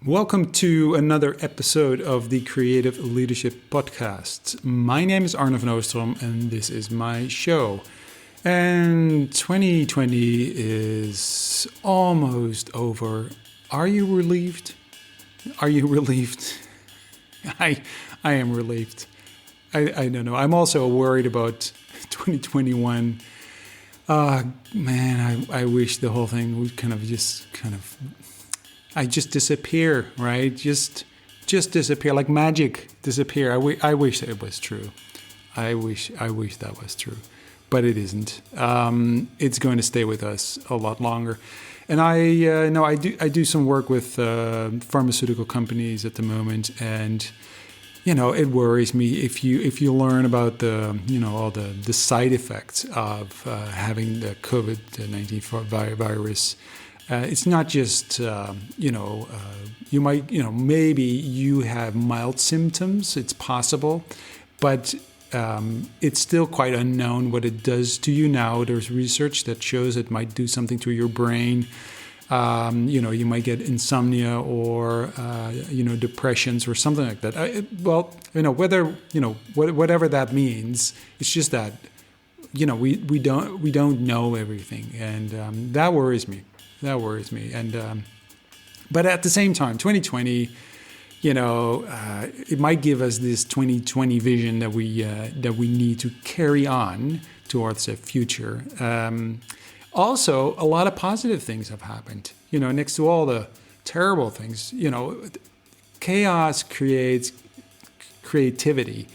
Welcome to another episode of the Creative Leadership Podcast. My name is Arne van Oostrom and this is my show. And 2020 is almost over. Are you relieved? Are you relieved? I am relieved. I don't know. I'm also worried about 2021. Man, I wish the whole thing would I just disappear, right? Just disappear, like magic disappear. I wish it was true. I wish that was true, but it isn't. It's going to stay with us a lot longer. And I do some work with pharmaceutical companies at the moment, and it worries me if you learn about all the side effects of having the COVID-19 virus. It's not just, you might, maybe you have mild symptoms. It's possible, but it's still quite unknown what it does to you now. There's research that shows it might do something to your brain. You might get insomnia or, depressions or something like that. Whatever that means, it's just that, we don't know everything. And that worries me. And but at the same time, 2020, it might give us this 2020 vision that we need to carry on towards the future. Also, a lot of positive things have happened. Next to all the terrible things, chaos creates creativity,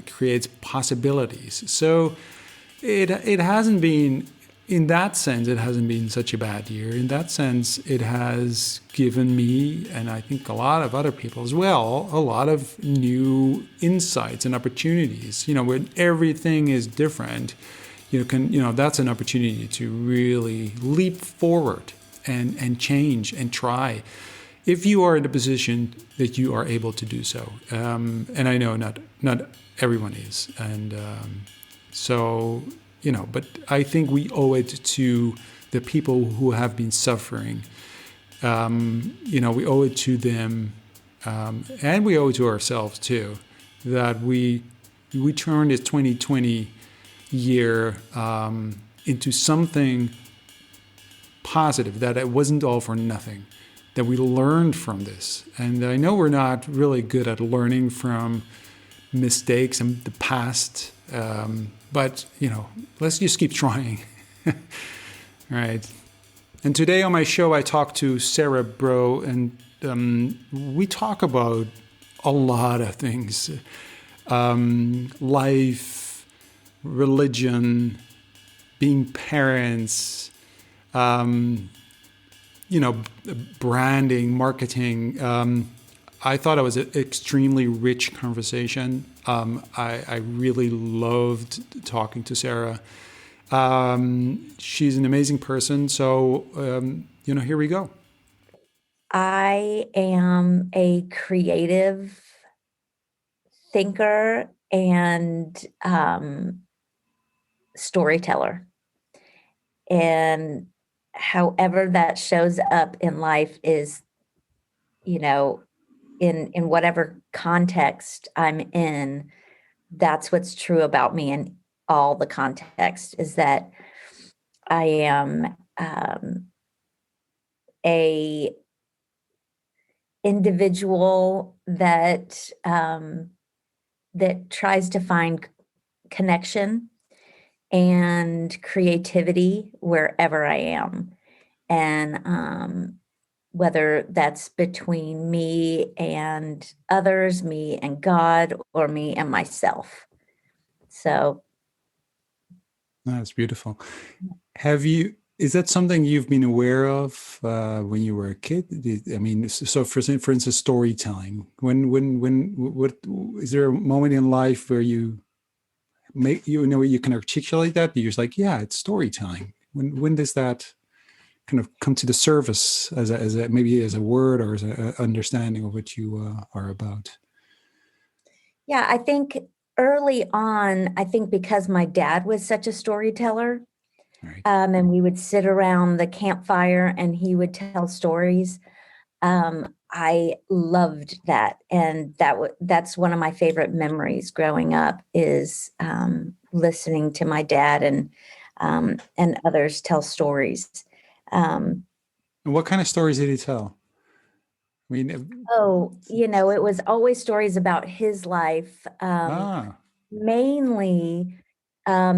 creates possibilities. So it hasn't been. In that sense, it hasn't been such a bad year. In that sense, it has given me, and I think a lot of other people as well, a lot of new insights and opportunities. When everything is different, that's an opportunity to really leap forward and change and try. If you are in a position that you are able to do so, and I know not everyone is, and so. But I think we owe it to the people who have been suffering. We owe it to them, and we owe it to ourselves too, that we turn this 2020 year into something positive, that it wasn't all for nothing, that we learned from this. And I know we're not really good at learning from mistakes in the past. But, let's just keep trying. Right. And today on my show, I talked to Sarah Braud, and we talk about a lot of things. Life, religion, being parents, branding, marketing. I thought it was an extremely rich conversation. I really loved talking to Sarah. She's an amazing person. So, here we go. I am a creative thinker and storyteller. And however that shows up in life is, in whatever context I'm in, that's what's true about me in all the context, is that I am a individual that tries to find connection and creativity wherever I am. And whether that's between me and others, me and God, or me and myself. So. That's beautiful. Is that something you've been aware of when you were a kid? I mean, so for instance, storytelling. What is there a moment in life where you can articulate that? You're just like, yeah, it's storytelling. When does that kind of come to the surface as a maybe as a word or as an understanding of what you are about? Yeah, I think early on, because my dad was such a storyteller, Right. and we would sit around the campfire and he would tell stories. I loved that, and that's one of my favorite memories growing up is listening to my dad and others tell stories. Um, And what kind of stories did he tell? I mean, oh, it was always stories about his life, ah, mainly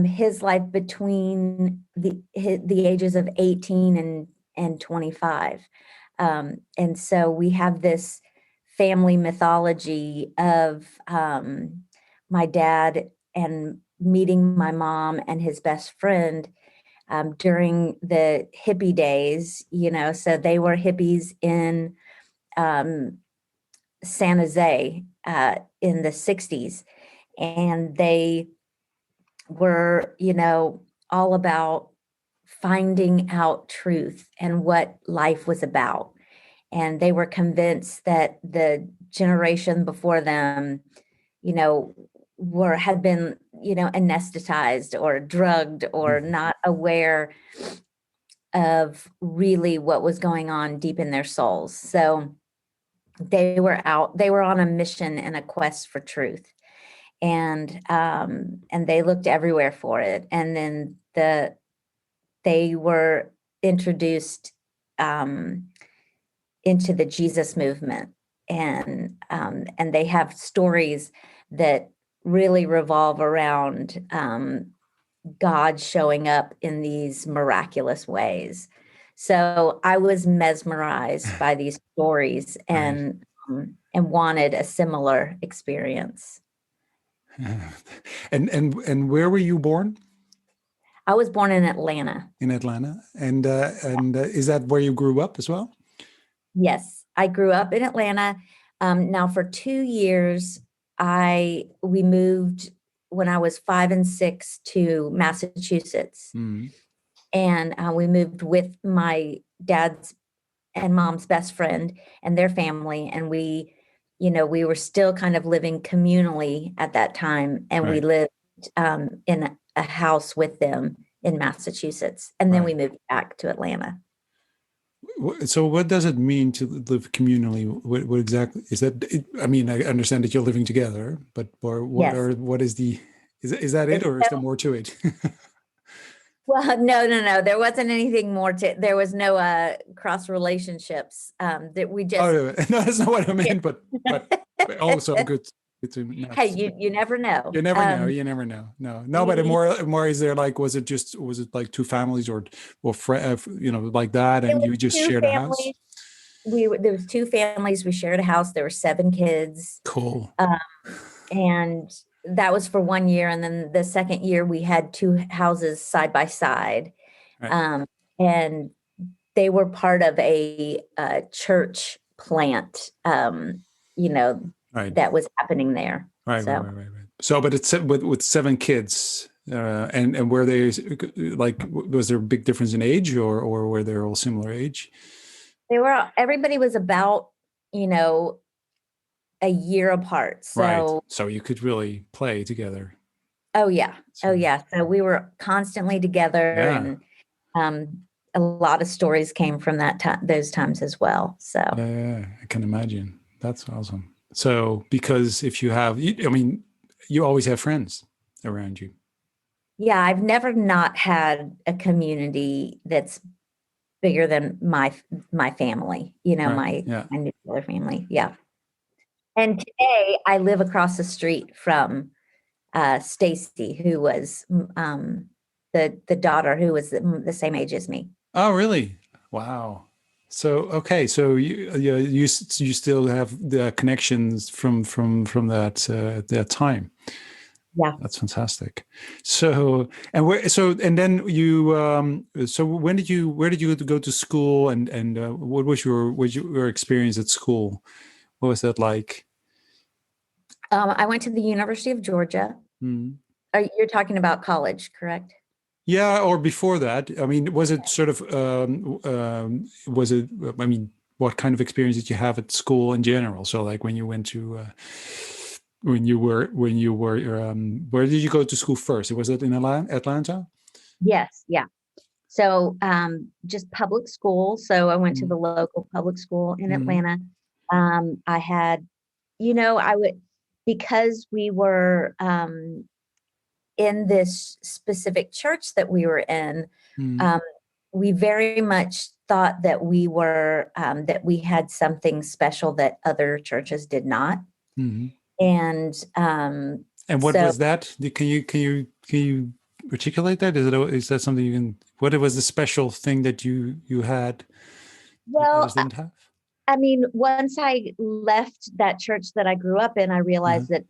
his life between the ages of 18 and 25. And so we have this family mythology of my dad and meeting my mom and his best friend during the hippie days, so they were hippies in um, San Jose in the 60s. And they were, all about finding out truth and what life was about. And they were convinced that the generation before them, you know, had been, anesthetized or drugged or not aware of really what was going on deep in their souls. So they were on a mission and a quest for truth. And they looked everywhere for it. And then they were introduced um, into the Jesus movement, and they have stories that really revolve around God showing up in these miraculous ways. So I was mesmerized by these stories right. and wanted a similar experience. And where were you born? I was born in Atlanta. In Atlanta, and is that where you grew up as well? Yes, I grew up in Atlanta. Now, for 2 years, we moved when I was 5 and 6 to Massachusetts, Mm, and we moved with my dad's and mom's best friend and their family, and we were still kind of living communally at that time, and we right, lived in a house with them in Massachusetts, and then right. we moved back to Atlanta. So, what does it mean to live communally? What exactly is that? I mean, I understand that you're living together, but Yes. what is the is that it, It's or is there more to it? Well, no, no, no. There wasn't anything more to. There was no cross relationships. That we Oh just. no, no, that's not what I Yeah. meant. But also good to not. Hey, you never know. You never know. You never know. No, no. But We more is there like was it like two families or like that, It and was you just two shared a house? families. There was two families. We shared a house. There were 7 kids, Cool. um, and that was for 1 year. And then the second year, we had two houses side by side, Right. um, and they were part of a church plant, Right. that was happening there. Right. Right. So Right. Right. Right. So, but it's with 7 kids, and were they like was there a big difference in age, or were they all similar age? everybody was about, you know, a year apart. Right. So, So you could really play together. oh yeah. Oh So yeah. So we were constantly together, yeah. and a lot of stories came from that time, those times as well. So Yeah, I can imagine. That's awesome. So, because if you have, I mean, you always have friends around you. yeah, I've never not had a community that's bigger than my family, Right. my Yeah. my nuclear family. Yeah. And today I live across the street from Stacy, wwho was the daughter who was the same age as me. Oh, really? Wow. So, okay. So you still have the connections from that time. Yeah. That's fantastic. So, and then so where did you go to school, and what was your experience at school? What was that like? I went to the University of Georgia. Hmm. You're talking about college, correct? Yeah, or before that. I mean, was it sort of was it? I mean, what kind of experience did you have at school in general? So, like when you went to when you were where did you go to school first? Was it in Atlanta? Yes. Yeah. So just public school. So I went to Mm, the local public school in mm, Atlanta. I had, I would, because we were in this specific church that we were in, mm, um, we very much thought that that we had something special that other churches did not. mm. And And what so, was that? Can you articulate that? Is that something you can? What was the special thing that you had that others well, didn't have? I mean, once I left that church that I grew up in, I Uh-huh. realized that,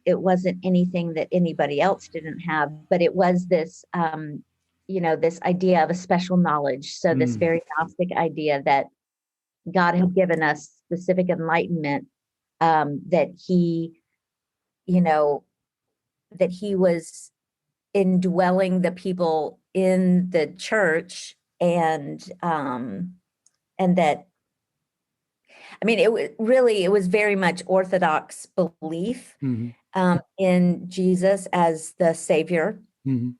it wasn't anything that anybody else didn't have, but it was this, this idea of a special knowledge. So this Mm, very Gnostic idea that God had given us specific enlightenment, that you know, that he was indwelling the people in the church, and that, I mean, it was very much Orthodox belief mm, in Jesus as the Savior, mm.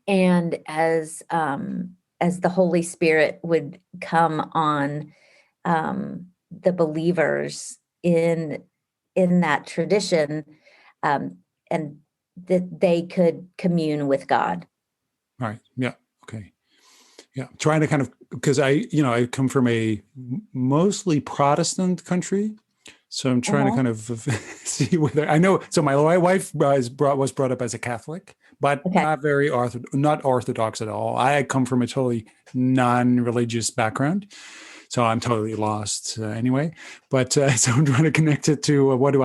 and as the Holy Spirit would come on the believers in that tradition, um, and that they could commune with God. Right. Yeah. Okay. Yeah. Trying to kind of because I come from a mostly Protestant country. So I'm trying to Uh-huh. kind of see whether I know. So my wife was brought up as a Catholic, but Okay. not Orthodox at all. I come from a totally non-religious background, so I'm totally lost anyway. But so I'm trying to connect it to what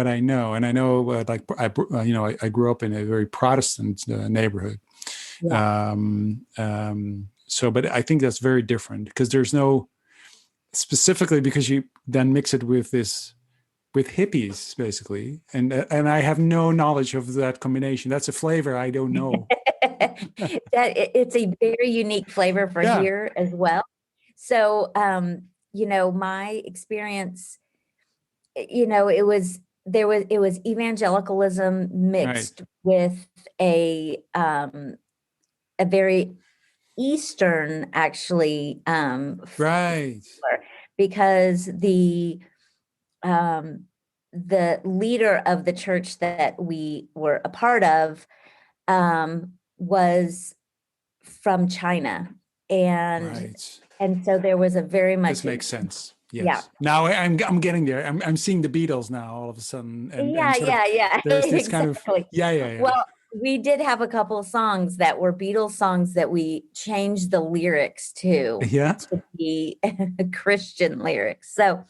I know, and I know I grew up in a very Protestant neighborhood. Yeah. So, but I think that's very different because there's no specifically because you then mix it with hippies basically, and I have no knowledge of that combination. That's a flavor I don't know. It's a very unique flavor for Yeah, here as well. So, my experience, it was evangelicalism right, mixed with a very Eastern, actually, right, flavor, because um, the leader of the church that we were a part of was from China, and right. so there was a very This much, makes sense. yeah, Yes. Now I'm getting there. I'm seeing the Beatles now all of a sudden, and yeah, sort of yeah, yeah, there's this kind of exactly. yeah. Well, we did have a couple of songs that were Beatles songs that we changed the lyrics Yeah. to be Christian lyrics. So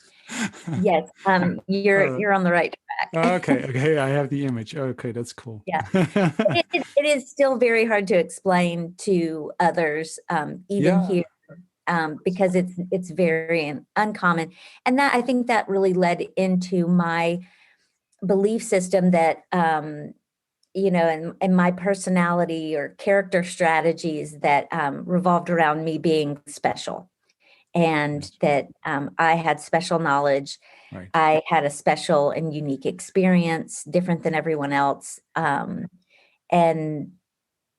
yes, Uh, you're on the right track. okay. I have the image. Okay, that's cool. Yeah. It is still very hard to explain to others, even Yeah. here, because it's very uncommon. And that, I think, that really led into my belief system that, and my personality or character strategies that revolved around me being special, and Right. that I had special knowledge. Right. I had a special and unique experience, different than everyone else, and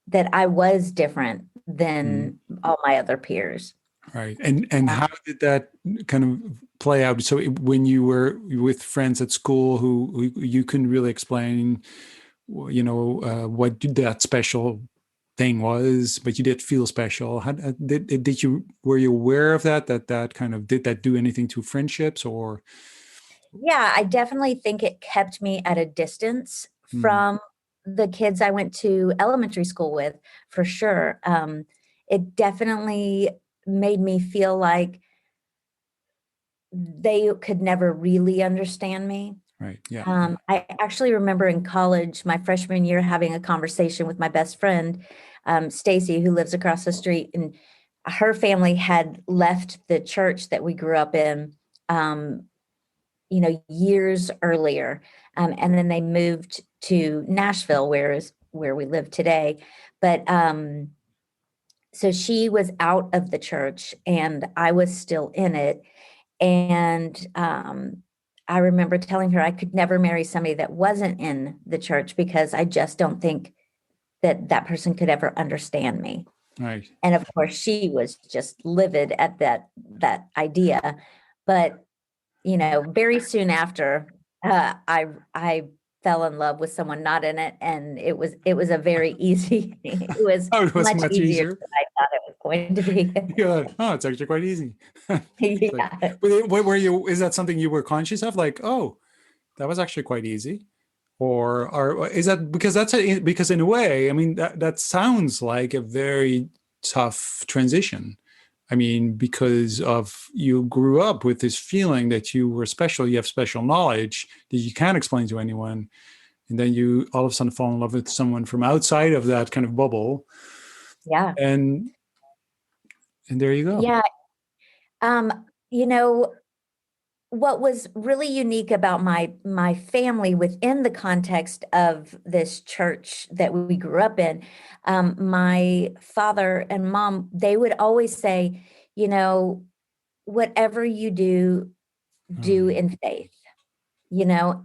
that I was different Mm, than all my other peers. right. And how did that kind of play out? So when you were with friends at school who you couldn't really explain, what that special thing was, but you did feel special. How did you were you aware of that kind of did that do anything to friendships or? Yeah, I definitely think it kept me at a distance Mm, from the kids I went to elementary school with, for sure. It definitely made me feel like they could never really understand me. right. Yeah. I actually remember in college, my freshman year, having a conversation with my best friend, Stacy, who lives across the street, and her family had left the church that we grew up in, years earlier, and then they moved to Nashville, where we live today. But so she was out of the church, and I was still in it, and I remember telling her I could never marry somebody that wasn't in the church because I just don't think that that person could ever understand me. Right. And of course, she was just livid at that idea. But very soon after, I fell in love with someone not in it, and it was a very easy. It was Oh, it was much much easier easier. than I thought it was going to be. Yeah. Oh, it's actually quite easy. It's like, Yeah. were you? Is that something you were conscious of? Like, oh, that was actually quite easy, or is that because because in a way, I mean, that sounds like a very tough transition. I mean, because of you grew up with this feeling that you were special, you have special knowledge that you can't explain to anyone, and then you all of a sudden fall in love with someone from outside of that kind of bubble, Yeah. and there you go. Yeah. Um, you know, what was really unique about my family within the context of this church that we grew up in, my father and mom, they would always say, you know, whatever you do, do Um, in faith,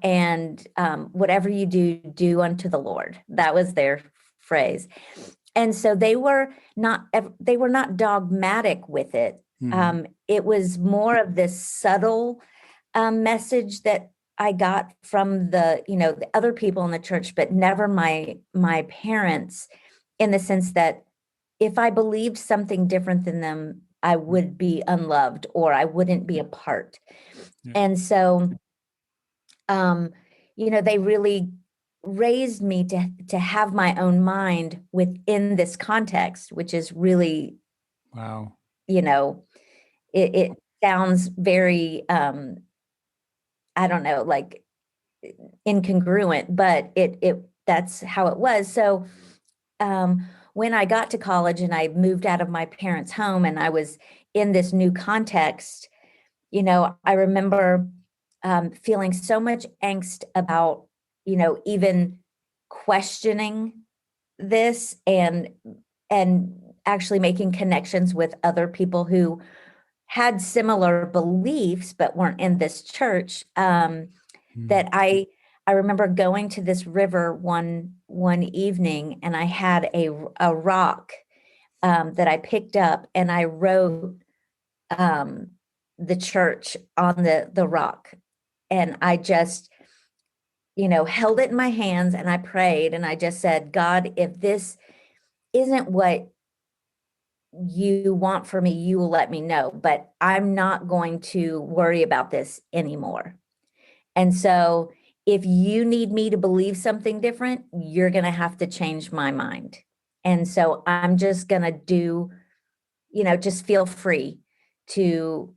and whatever you do, do unto the Lord. That was their phrase. And so they were not dogmatic with it. mhm, It was more of this subtle message that I got from the other people in the church, but never my parents, in the sense that if I believed something different than them, I would be unloved or I wouldn't be a part. yeah, And so, um, they really raised me to have my own mind within this context, which is really, wow. you know, it sounds very, I don't know, like incongruent, but it that's how it was. So when I got to college and I moved out of my parents' home and I was in this new context, I remember feeling so much angst about, even questioning this and actually making connections with other people who had similar beliefs but weren't in this church. Mm, That I remember going to this river one evening, and I had a rock that I picked up, and I wrote um, the church on the rock, and I just held it in my hands, and I prayed, and I just said, God, if this isn't what you want for me, you will let me know, but I'm not going to worry about this anymore. And so if you need me to believe something different, you're going to have to change my mind. And so I'm just going to just feel free to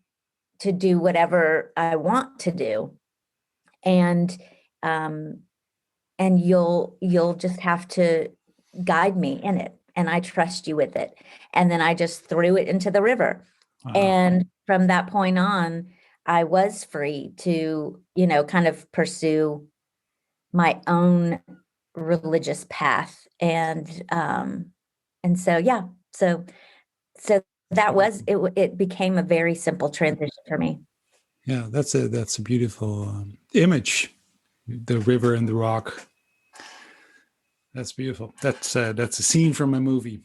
do whatever I want to do. And um and you'll just have to guide me in it, and I trust you with it. And then I just threw it into the river. wow. And from that point on, I was free to, kind of pursue my own religious path. And so, yeah, so that was it. It became a very simple transition for me. Yeah, that's a beautiful image. The river and the rock. That's beautiful. That's a scene from a movie.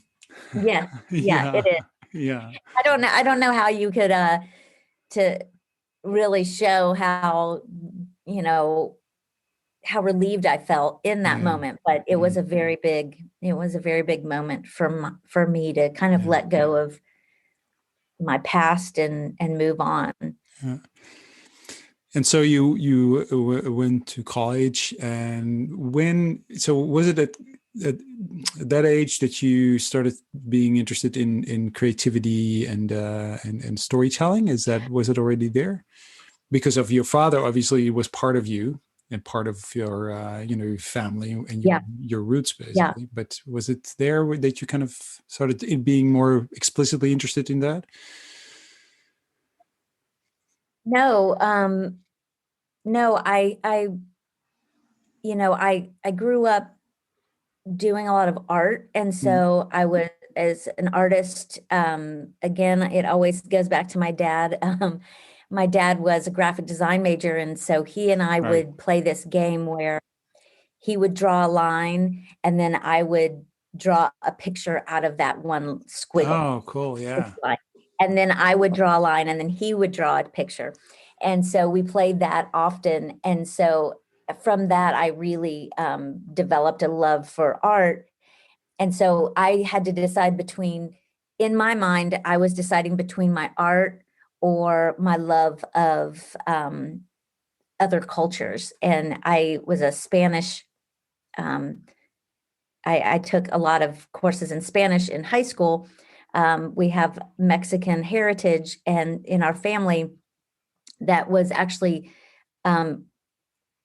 Yes, yeah, Yeah, it is. yeah, I don't know how you could to really show you know how relieved I felt in that yeah, moment, but mm, it was a very big moment for me to kind of yeah, let go of my past and move on. yeah. And so you went to college, and so was it at that age that you started being interested in creativity and storytelling? Was it already there? Because of your father, obviously, was part of you and part of your your family and Yeah, your roots yeah. basically. But was it there that you kind of started being more explicitly interested in that? No, no, I grew up doing a lot of art, and Mm, so I was as an artist. Again, it always goes back to my dad. My dad was a graphic design major, and so he and I right. would play this game where he would draw a line, and then I would draw a picture out of that one squiggle. Oh, cool. Yeah. Line. And then I would draw a line and then he would draw a picture. And so we played that often. And so from that, I really developed a love for art. And so I had to decide between, in my mind, I was deciding between my art or my love of other cultures. And I was a Spanish, um, I took a lot of courses in Spanish in high school. We have Mexican heritage, and in our family, that was actually um,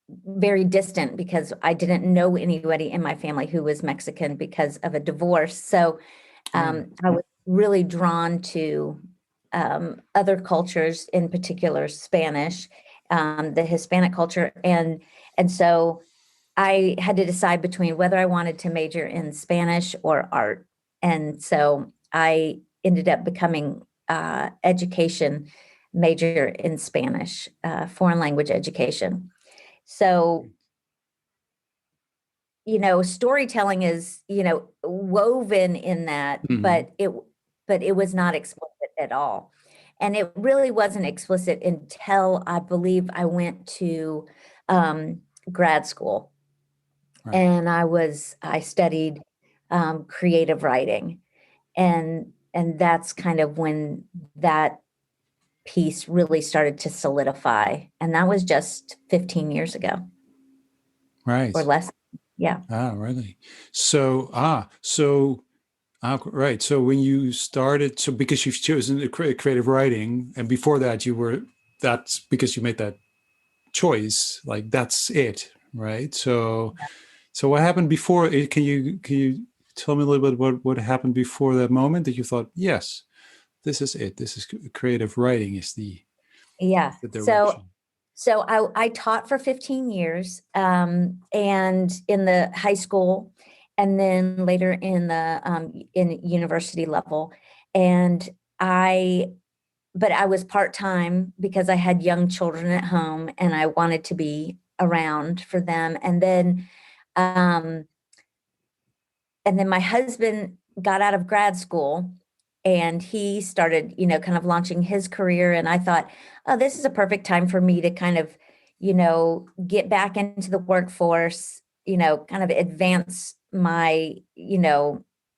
very distant because I didn't know anybody in my family who was Mexican because of a divorce. So I was really drawn to other cultures, in particular Spanish, the Hispanic culture, and so I had to decide between whether I wanted to major in Spanish or art, and so I ended up becoming education major in Spanish, foreign language education. So, storytelling is, woven in that, Mhm. but it was not explicit at all. And it really wasn't explicit until I believe I went to grad school, Right. and I studied creative writing, and that's kind of when that piece really started to solidify, and that was just 15 years ago or Right. less. Yeah. Ah, really? So, right. So when you started, so because you've chosen the creative writing, and before that that's because you made that choice, like that's it, right? So what happened before it? Can you tell me a little bit what happened before that moment that you thought, yes, this is it. This is creative writing is Yeah. the So direction. so I taught for 15 years, and in the high school, and then later in university level, and I but I was part time because I had young children at home, and I wanted to be around for them, um, and then my husband got out of grad school and he started, kind of launching his career. And I thought, oh, this is a perfect time for me to kind of, get back into the workforce, kind of advance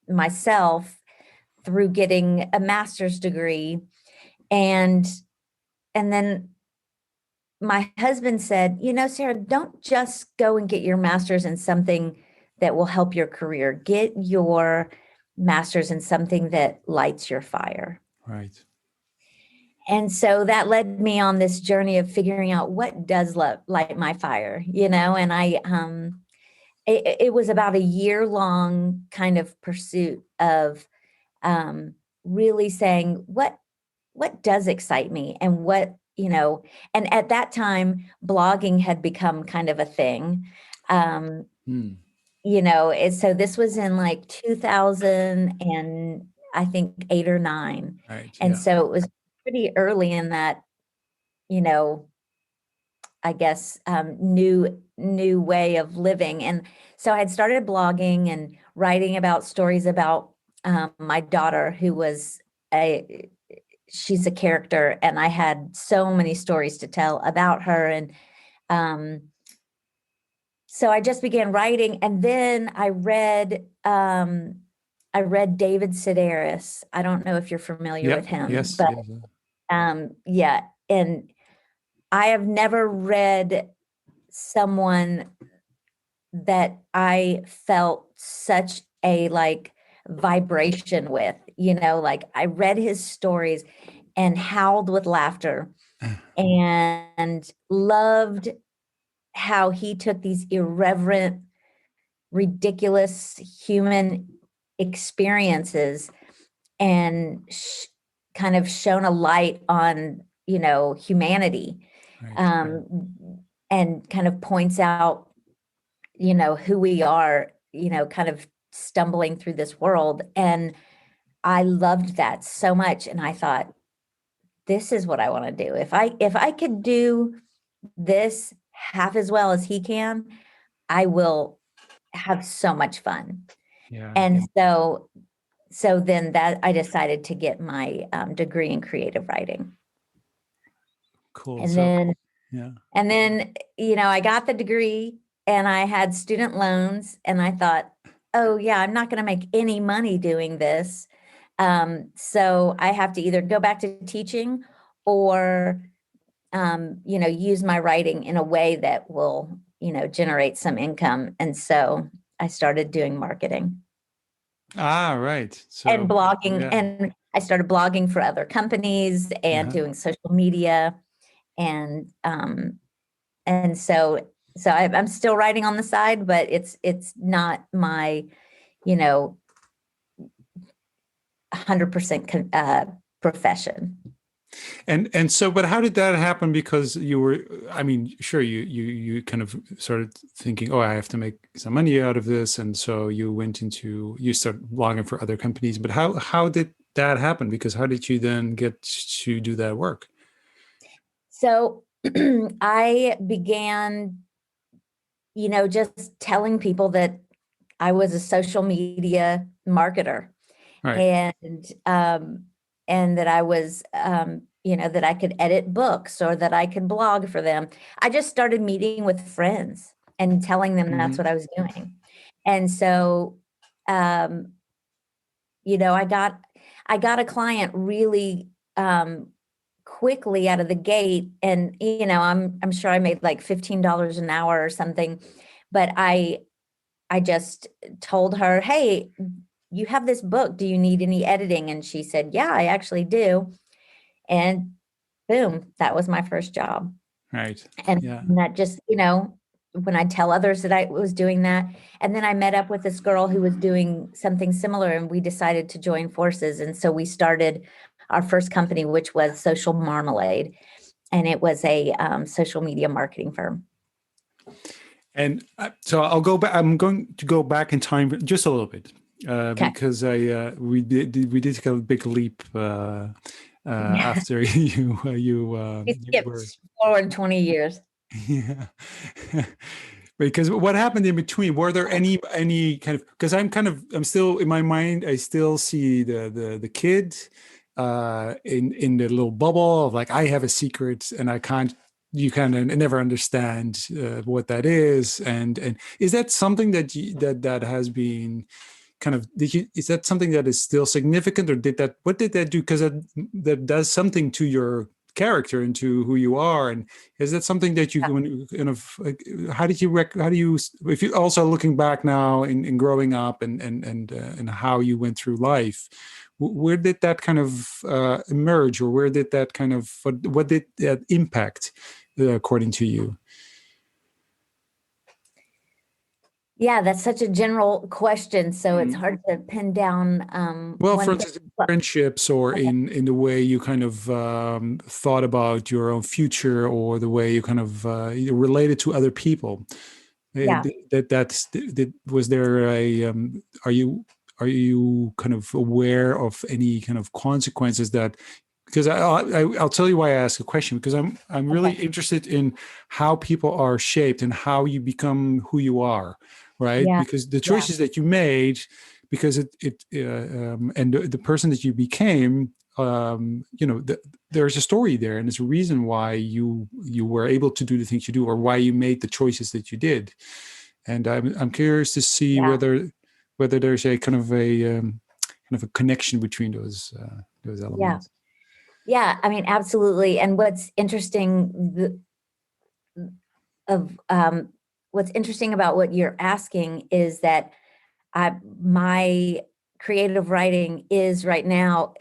myself through getting a master's degree. And and then my husband said, Sarah, don't just go and get your master's in something that will help your career. Get your master's in something that lights your fire. Right. And so that led me on this journey of figuring out what does light my fire, and it was about a year long kind of pursuit of um, really saying what does excite me and and at that time blogging had become kind of a thing. um Hmm. so this was in like 2000 and I think 8 or 9, Right. and Yeah. so it was pretty early in that, you know I guess new way of living. And so I had started blogging and writing about stories about my daughter, who was a she's a character, and I had so many stories to tell about her. And um, so I just began writing, and then I read David Sedaris. I don't know if you're familiar Yeah. with him, Yes. but Yes. yeah, and I have never read someone that I felt such a like vibration with, like I read his stories and howled with laughter and loved how he took these irreverent, ridiculous human experiences and kind of shone a light on, humanity, Right. and kind of points out, who we are, kind of stumbling through this world. And I loved that so much. And I thought, this is what I want to do. If I could do this half as well as he can, I will have so much fun. Yeah. And so then that I decided to get my degree in creative writing. Cool. And So, then yeah. and then, I got the degree and I had student loans and I thought, oh yeah, I'm not going to make any money doing this. So I have to either go back to teaching or, use my writing in a way that will, generate some income. And so I started doing marketing Ah, right. and So, blogging, yeah. and I started blogging for other companies and Uh-huh. doing social media. And so I'm still writing on the side, but it's not my, you know, 100% profession. And so, but how did that happen? Because you were, I mean, sure, you kind of started thinking, oh, I have to make some money out of this, and so you started blogging for other companies. But how did that happen? Because how did you then get to do that work? So I began, just telling people that I was a social media marketer Right. and and that I was that I could edit books or that I could blog for them. I just started meeting with friends and telling them that's Hmm. what I was doing. And so um I got a client really quickly out of the gate, and I'm sure I made like $15 an hour or something, but I just told her, "Hey, you have this book. Do you need any editing?" And she said, "Yeah, I actually do." And boom, that was my first job. Right. And Yeah. that just, when I tell others that I was doing that. And then I met up with this girl who was doing something similar and we decided to join forces. And so we started our first company, which was Social Marmalade. And it was a social media marketing firm. And so I'll go back. I'm going to go back in time just a little bit Okay. because we did take a big leap Yeah. after We you were. skipped forward 20 years. Yeah. Because what happened in between? Were there any kind of, because I'm still in my mind, I still see the kid in the little bubble of like, I have a secret and I can't, you kind of never understand what that is. And is that something that has been kind of, is that something that is still significant, or what did that do? Because that does something to your character and to who you are. And is that something that you kind of like, how do you, if you also looking back now in growing up and how you went through life, where did that kind of emerge, or where did that kind of, what did that impact according to you? Yeah, that's such a general question, so it's Mhm. hard to pin down Well, for one thing. instance, in friendships, or Okay. in the way you kind of thought about your own future, or the way you kind of related to other people. Yeah, Was there a are you kind of aware of any kind of consequences that, because I'll tell you why I ask a question, because I'm really okay. interested in how people are shaped and how you become who you are, right? Yeah, Because the yeah, choices that you made, because and the person that you became, there's a story there, and there's a reason why you were able to do the things you do, or why you made the choices that you did. And I'm curious to see yeah, whether there's a kind of a connection between those yeah. elements. Yeah, I mean, absolutely. And of what's interesting about what you're asking is that my creative writing is right now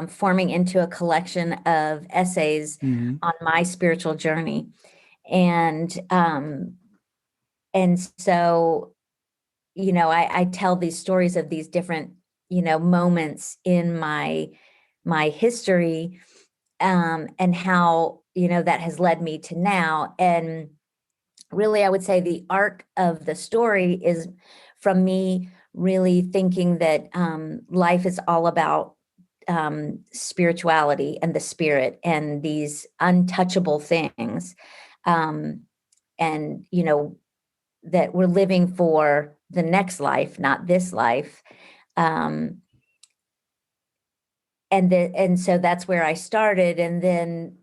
forming into a collection of essays Hmm. on my spiritual journey, and so I tell these stories of these different moments in my history, and how that has led me to now. And really, I would say the arc of the story is from me really thinking that life is all about spirituality and the spirit and these untouchable things, um, and that we're living for the next life, not this life. And so that's where I started. And then,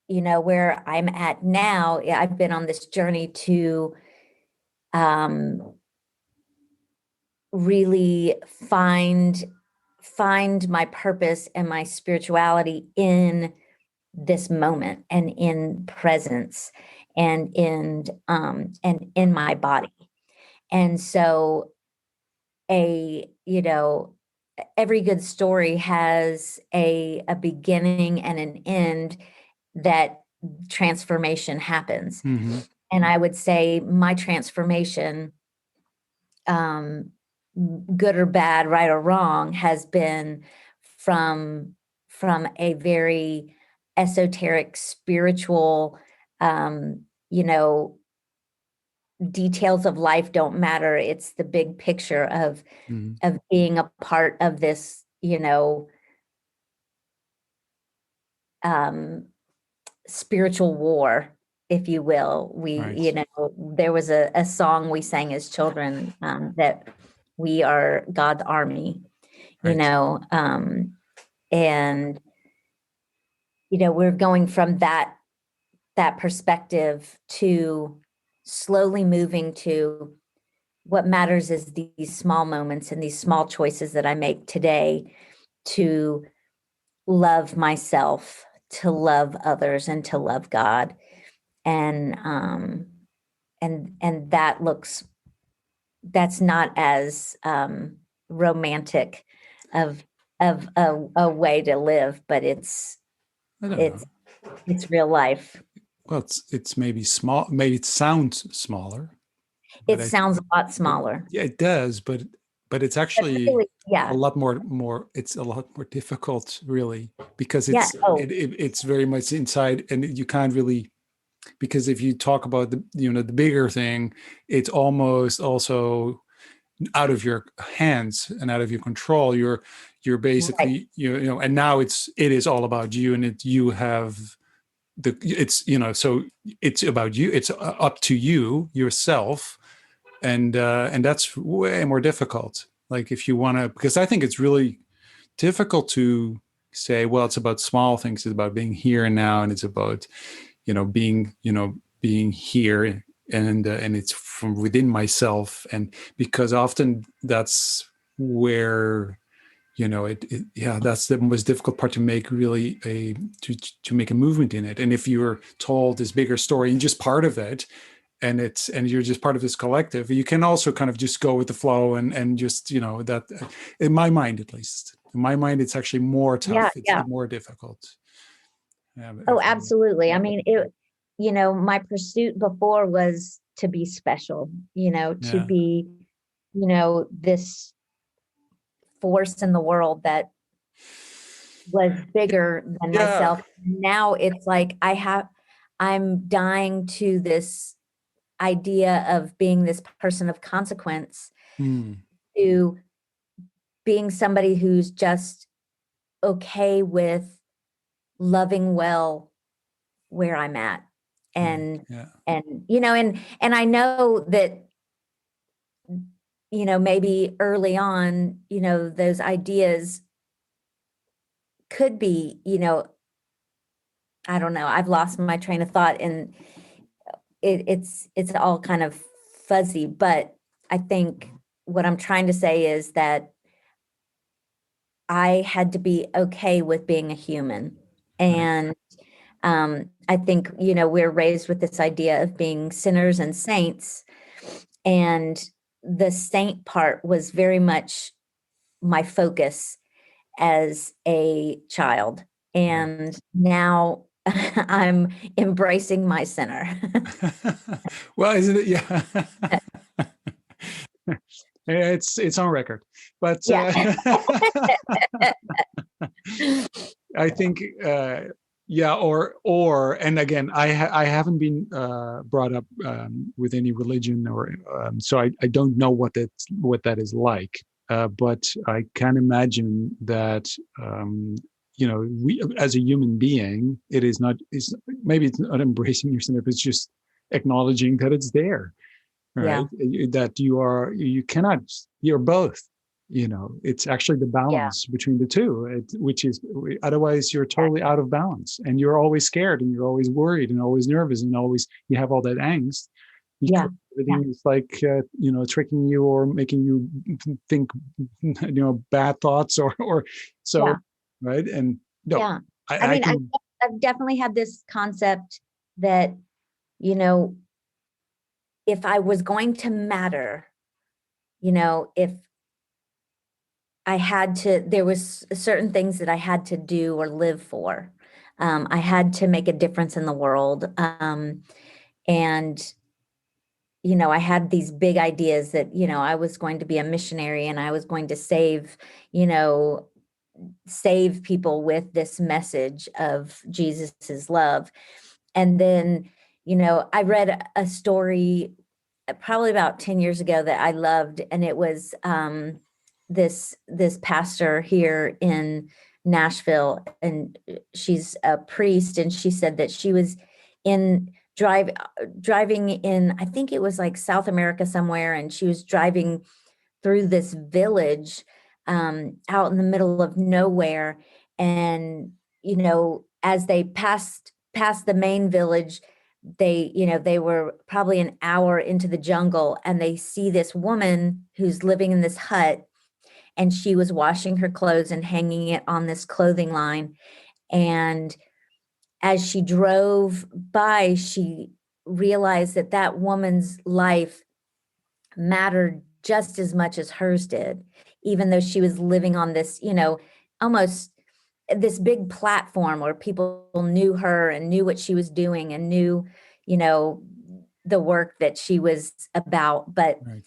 where I'm at now, I've been on this journey to really find my purpose and my spirituality in this moment and in presence and in my body. And so every good story has a beginning and an end, that transformation happens. Mm-hmm. And I would say my transformation, good or bad, right or wrong, has been from a very esoteric, spiritual, you know, details of life don't matter. It's the big picture of being a part of this, spiritual war, if you will. Right. There was a song we sang as children, that we are God's army, Right. And we're going from that perspective to slowly moving to what matters is these small moments and these small choices that I make today to love myself, to love others, and to love God. And and that's not as romantic of a way to live, but I don't know. it's real life. Well, it's maybe small. Maybe it sounds smaller, but It sounds a lot smaller, yeah, it does. But it's but actually really, a yeah, lot more. It's a lot more difficult, really, because yeah. Oh, it's very much inside, and you can't really, because if you talk about the bigger thing, it's almost also out of your hands and out of your control. You're right, basically and now it is all about you, and you have so it's about you, it's up to you yourself, and that's way more difficult. Like if you want to, because I think it's really difficult to say, well, it's about small things, it's about being here and now, and it's about being here, and it's from within myself. And because often that's where yeah, that's the most difficult part, to make really to make a movement in it. And if you're told this bigger story and just part of it, and you're just part of this collective, you can also kind of just go with the flow, and just that, in my mind, at least in my mind, it's actually more yeah, tough, it's yeah. more difficult. Oh, absolutely. I mean, my pursuit before was to be special, to Yeah, be, this force in the world that was bigger than yeah. myself. Now it's like I'm dying to this idea of being this person of consequence, Hmm. to being somebody who's just okay with loving well where I'm at. Right. And Yeah. and I know that maybe early on, those ideas could be, I don't know, I've lost my train of thought, and it's all kind of fuzzy. But I think what I'm trying to say is that I had to be okay with being a human. Right. And I think, we're raised with this idea of being sinners and saints. And the saint part was very much my focus as a child. Right. And now I'm embracing my sinner. Well, isn't it? Yeah. It's on record, but Yeah. I think yeah, or and again, I haven't been brought up with any religion, or so I don't know what that is like, but I can imagine that we, as a human being, it is not, maybe it's not embracing your sin, it's just acknowledging that it's there. Yeah. right? That you cannot, you're both. It's actually the Yeah. balance between the two, which is otherwise you're totally out of balance, and you're always scared, and you're always worried, and always nervous, and always you have all that angst Yeah. because Yeah. everything is like tricking you or making you think bad thoughts or so, Yeah. right? And no, Yeah. I I mean, can. I've definitely had this concept that, you know, if I was going to matter, if I had to, there was certain things that I had to do or live for. I had to make a difference in the world. And, I had these big ideas that, I was going to be a missionary and I was going to you know, save people with this message of Jesus's love. And then, I read a story probably about 10 years ago that I loved, and it was this pastor here in Nashville, and she's a priest, and she said that she was in driving in, I think it was like South America somewhere, and she was driving through this village out in the middle of nowhere. And, as they passed the main village, they were probably an hour into the jungle, and they see this woman who's living in this hut, and she was washing her clothes and hanging it on this clothing line. And as she drove by, she realized that that woman's life mattered just as much as hers did, even though she was living on this, almost this big platform where people knew her and knew what she was doing and knew, you know, the work that she was about, Right.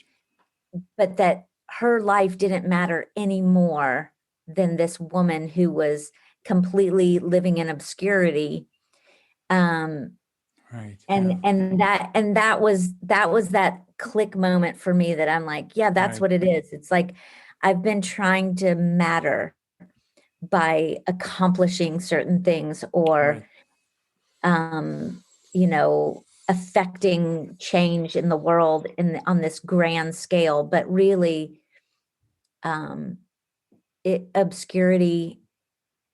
but that her life didn't matter any more than this woman who was completely living in obscurity. Um, Right. Yeah. and that was that click moment for me that I'm like, yeah, that's Right. what it is. It's like I've been trying to matter by accomplishing certain things or Right. um affecting change in the world on this grand scale, but really um obscurity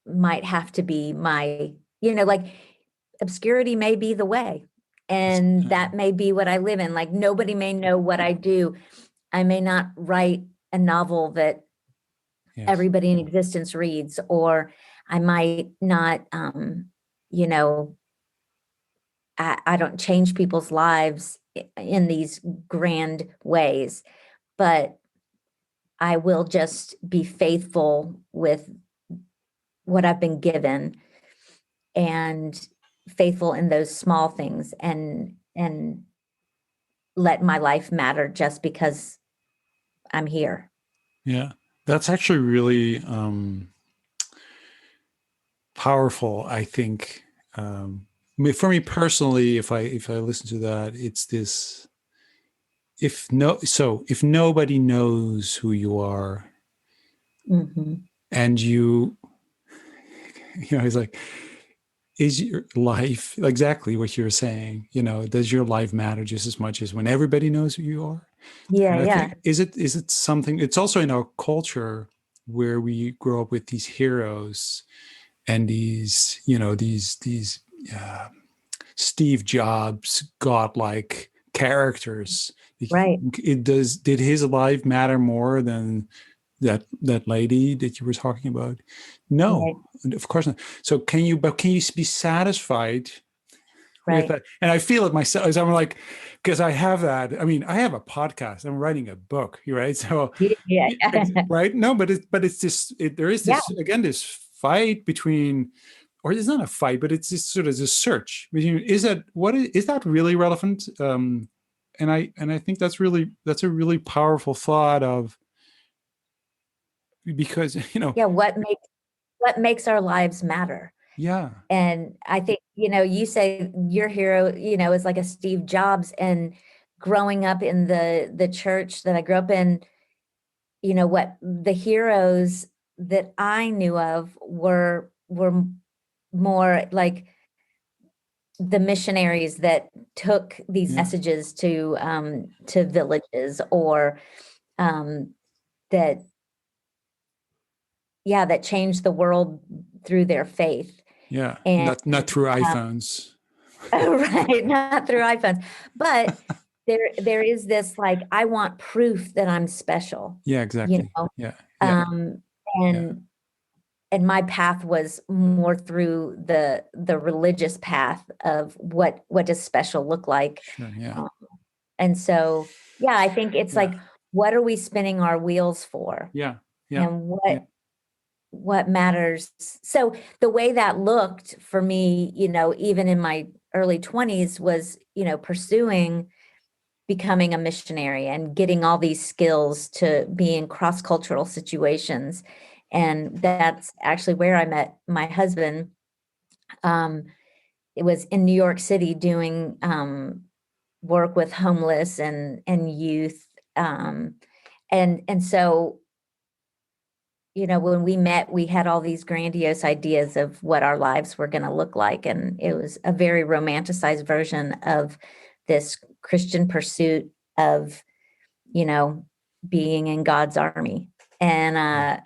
might have to be my, like obscurity may be the way. And that may be what I live in. Like nobody may know what I do. I may not write a novel that Yes. everybody in existence reads, or I might not, you know, I don't change people's lives in these grand ways, but I will just be faithful with what I've been given and faithful in those small things and let my life matter just because I'm here. Yeah. That's actually really powerful, I think. For me personally, if I listen to that, it's this: if nobody knows who you are, Hmm. and it's like, is your life exactly what you're saying? Does your life matter just as much as when everybody knows who you are? Yeah, And I yeah, think, is it something? It's also in our culture where we grow up with these heroes and these uh, Steve Jobs godlike characters. right, Did his life matter more than that lady that you were talking about? No, right, of course not. So can you be satisfied with right. that? And I feel it myself, as I'm like, because I have that. I mean, I have a podcast. I'm writing a book, right? So, Yeah, yeah, right? No, but it's just there is yeah, this, again, this fight between, or it's not a fight, but it's just sort of this search between, is that really relevant? And I think that's a really powerful thought of, because yeah. What makes our lives matter? yeah, And I think, you say your hero, is like a Steve Jobs, and growing up in the church that I grew up in, what the heroes that I knew of were more like the missionaries that took these Yeah. messages to villages, or that that changed the world through their faith. Yeah. And Not through iPhones. right, not through iPhones, but there is this, like, I want proof that I'm special, Yeah, you exactly. know. Yeah. Yeah. Um, Yeah. and my path was more through the religious path of what does special look like. Sure. Yeah. Um, and so, yeah, I think it's Yeah. like, what are we spinning our wheels for? Yeah. Yeah. And Yeah. what matters? So the way that looked for me, even in my early 20s, was, pursuing becoming a missionary and getting all these skills to be in cross-cultural situations. And that's actually where I met my husband. Um, it was in New York City, doing work with homeless and youth. And so, when we met, we had all these grandiose ideas of what our lives were going to look like. And it was a very romanticized version of this Christian pursuit of, you know, being in God's army. And Right.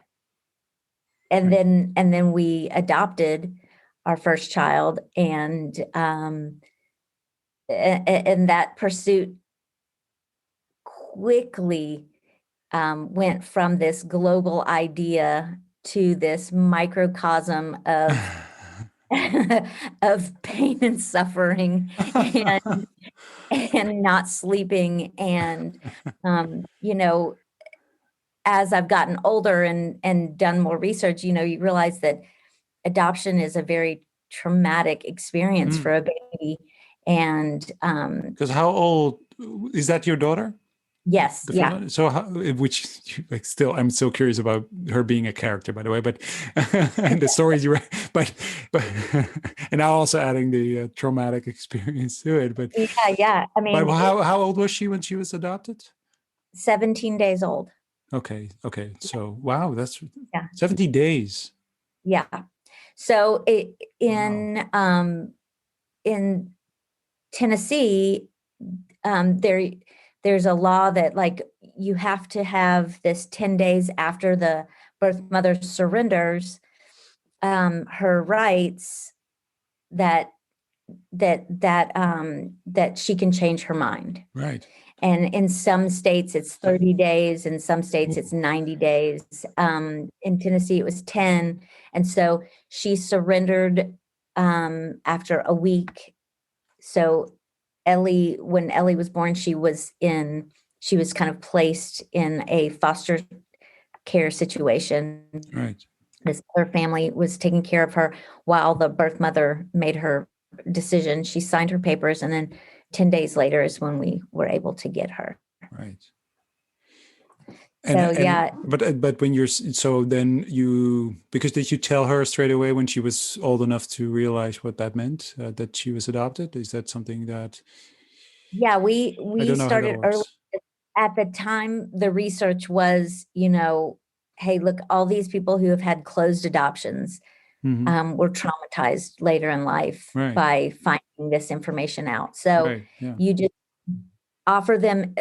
and Right. then we adopted our first child, and that pursuit quickly went from this global idea to this microcosm of of pain and suffering, and not sleeping. And as I've gotten older and done more research, you realize that adoption is a very traumatic experience Mm. for a baby. And Because how old is that, your daughter? yes, The first yeah. one? So how, which, like, still, I'm so curious about her being a character, by the way, but and the stories you read, but and now also adding the traumatic experience to it. Yeah. I But mean, how old was she when she was adopted? 17 days old. Okay. Okay. So wow, that's Yeah. 70 days. Yeah. So Wow. in Tennessee, there's a law that, like, you have to have this 10 days after the birth mother surrenders her rights, that that she can change her mind. Right. And in some states it's 30 days, in some states it's 90 days. In Tennessee it was 10. And so she surrendered after a week. So when Ellie was born, she was kind of placed in a foster care situation. Right. This other family was taking care of her while the birth mother made her decision. She signed her papers, and then 10 days later is when we were able to get her. Right. So And yeah, but when so then you, because did you tell her straight away when she was old enough to realize what that meant, that she was adopted? Is that something that, we I don't know how that started early. works. At the time, the research was, hey, look, all these people who have had closed adoptions Hmm. were traumatized later in life Right. by finding this information out. So Right. Yeah. you just offer them,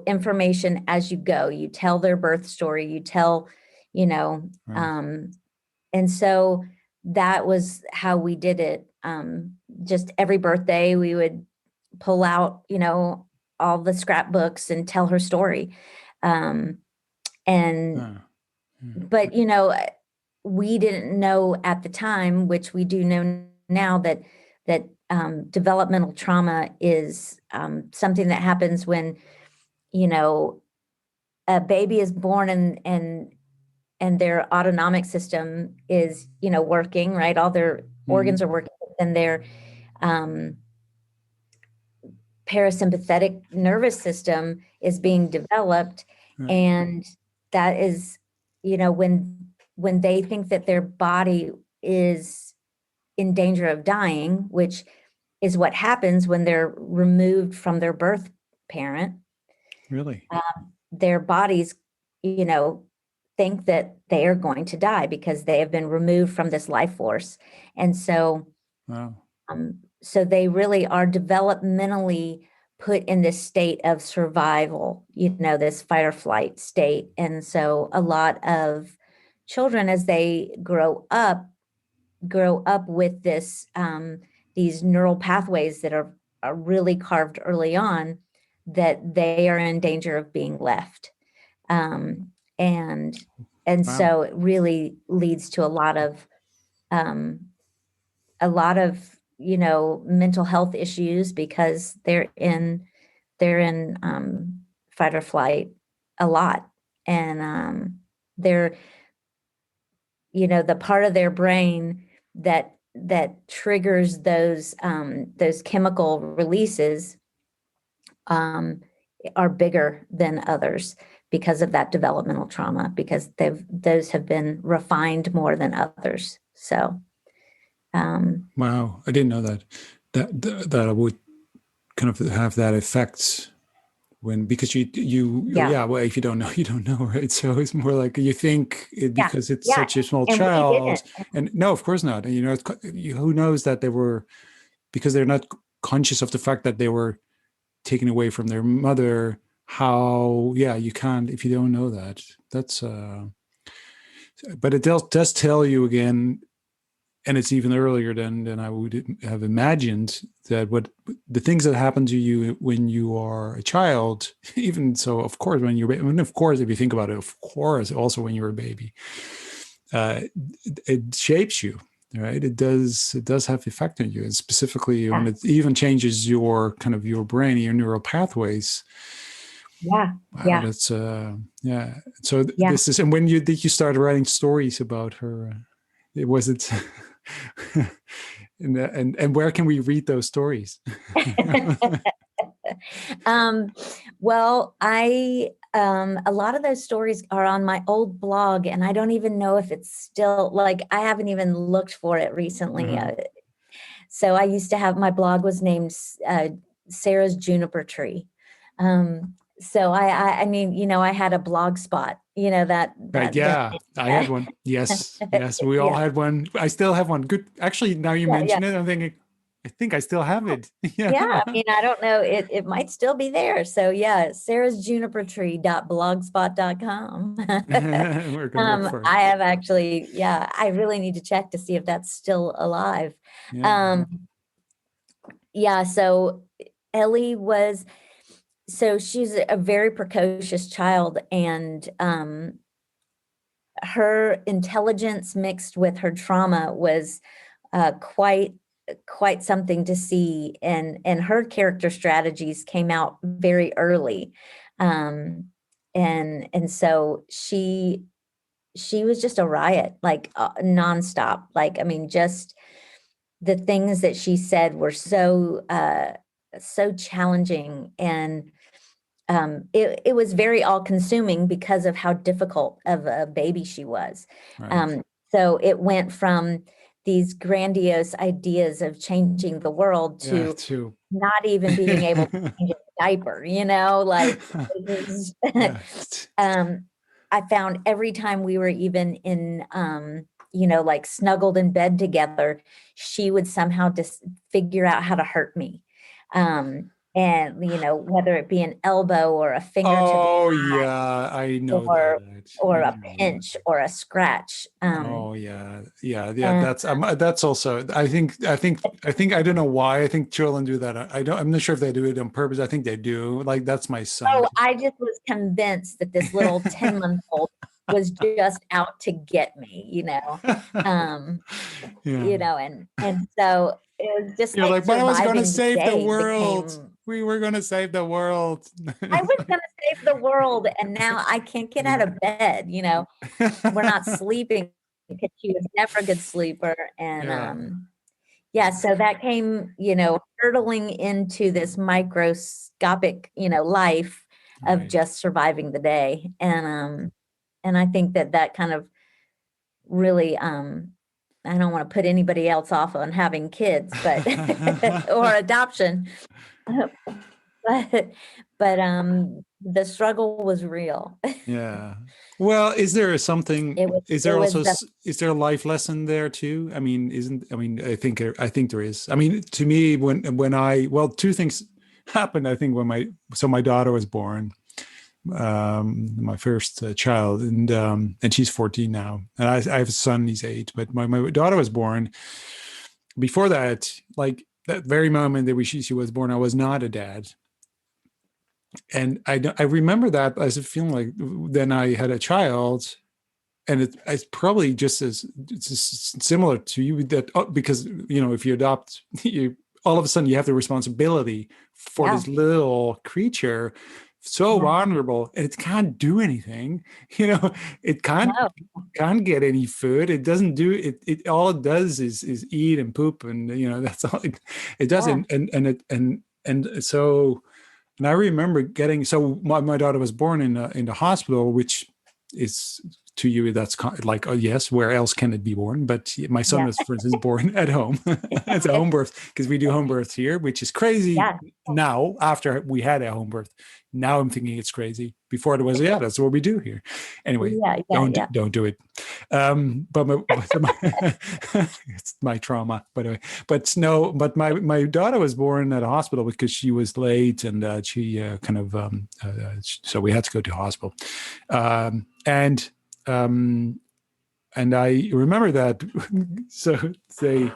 information as you go. You tell their birth story, you tell, you know, Right. um, and so that was how we did it. Just every birthday, we would pull out, all the scrapbooks and tell her story. Um, and, Ah, yeah. but, we didn't know at the time, which we do know now, that developmental trauma is something that happens when, a baby is born, and their autonomic system is, working, right? All their Hmm. organs are working, and their um, parasympathetic nervous system is being developed. Right. And that is, when they think that their body is in danger of dying, which is what happens when they're removed from their birth parent, Really? their bodies, you know, think that they are going to die because they have been removed from this life force. And so, Wow. um, so they really are developmentally put in this state of survival, this fight or flight state. And so a lot of children, as they grow up with these neural pathways that are really carved early on, that they are in danger of being left. Um, and Wow. so it really leads to um, a lot of mental health issues, because they're in fight or flight a lot. And they're the part of their brain that triggers those chemical releases um, are bigger than others, because of that developmental trauma, because those have been refined more than others. So Wow. I didn't know that I would kind of have that effect when, because yeah, yeah, well, if you don't know, you don't know, right? So it's more like you think yeah, because it's yeah. such a small And we child, didn't. and no, of course not. And who knows that they were, because they're not conscious of the fact that they were taken away from their mother. How, yeah, you can't if you don't know that. That's but it does tell you again, and it's even earlier than I would have imagined, that what the things that happen to you when you are a child, even so, of course, when you're, and of course, if you think about it, of course, also when you're a baby, uh, it shapes you, right? It does have effect on you, and specifically when Yeah, it even changes your kind of your brain, your neural pathways. yeah, Wow, yeah, that's yeah. So yeah. this is, and when did you start writing stories about her? It was it. And where can we read those stories? um, well, I a lot of those stories are on my old blog, and I don't even know if it's still, like, I haven't even looked for it recently. Uh-huh. So I used to have, my blog was named Sarah's Juniper Tree. So I mean, I had a blog spot, Right. that Yeah, I had one. Yes. Yes, we all yeah, had one. I still have one. Good. Actually, now you yeah, yeah. mention it, I'm thinking, I think I still have it. Yeah, Yeah. I mean, I don't know. It might still be there. So yeah, sarahsjunipertree.blogspot.com. We're gonna look for it. I have actually, yeah, I really need to check to see if that's still alive. Yeah. Um, yeah, so Ellie was, so she's a very precocious child, and her intelligence mixed with her trauma was quite something to see, and her character strategies came out very early. And so she was just a riot, like nonstop. Like, I mean, just the things that she said were so challenging, and it was very all consuming because of how difficult of a baby she was. Right. Um, so it went from these grandiose ideas of changing the world Yeah, to too. not even being able to change a diaper, like it was, Yeah. um, I found every time we were even in, like snuggled in bed together, she would somehow just figure out how to hurt me. And whether it be an elbow or a finger to the Oh yeah, I know or that. or I a know that. pinch or a scratch. Oh yeah, yeah, yeah. And That's also. I think. I don't know why. I think children do that. I don't. I'm not sure if they do it on purpose. I think they do. Like that's my son. oh, I just was convinced that this little 10-month-old was just out to get me, Um, Yeah. and so it was just You're like like, but I was going to surviving the save the day world. became, We were going to save the world. I was gonna save the world, and now I can't get out of bed, we're not sleeping, because she was never a good sleeper. And Yeah. yeah, so that came, hurtling into this microscopic, life of Right. just surviving the day. And I think that kind of really, I don't want to put anybody else off on having kids, but or adoption. But but the struggle was real. Yeah. Well, is there something, is It there was also, the is there a life lesson there too? I mean, I mean, I think there is. I mean, to me, well, two things happened, I think, so my daughter was born, my first child, and she's 14 now. And I have a son, he's 8, but my daughter was born. Before that, like that very moment that she was born, I was not a dad. And I remember that as a feeling like then I had a child, and it's probably just as it's just similar to you that because if you adopt, you all of a sudden you have the responsibility for yeah, this little creature, so yeah, vulnerable, and it can't do anything. It no, can't get any food. It doesn't do it. It all it does is eat and poop, and that's all it does. yeah, And so. And I remember so my daughter was born in the hospital, which is to you that's like, oh yes, where else can it be born? But my son yeah, was, for instance, born at home. It's a home birth because we do home births here, which is crazy yeah, now. After we had a home birth, now I'm thinking it's crazy. Before it was, yeah, that's what we do here. Anyway, yeah, yeah, yeah. don't do it. But it's my trauma, by the way. But no, but my daughter was born at a hospital because she was late, and she so we had to go to hospital, and um, and I remember that. So they,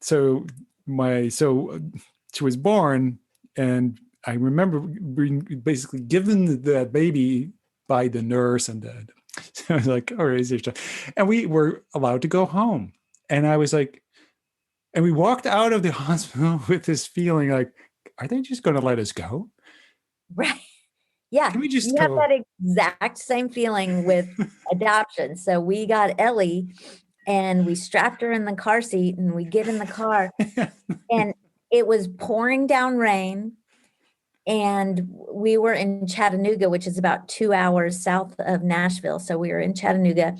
so my so she was born, and I remember being basically given that baby by the nurse, and so I was like, all right, and we were allowed to go home. And I was like, and we walked out of the hospital with this feeling like, are they just going to let us go? Right. Yeah, Can we just you have go? that exact same feeling with adoption. So we got Ellie and we strapped her in the car seat and we get in the car and it was pouring down rain and we were in Chattanooga, which is about 2 hours south of Nashville. So we were in Chattanooga,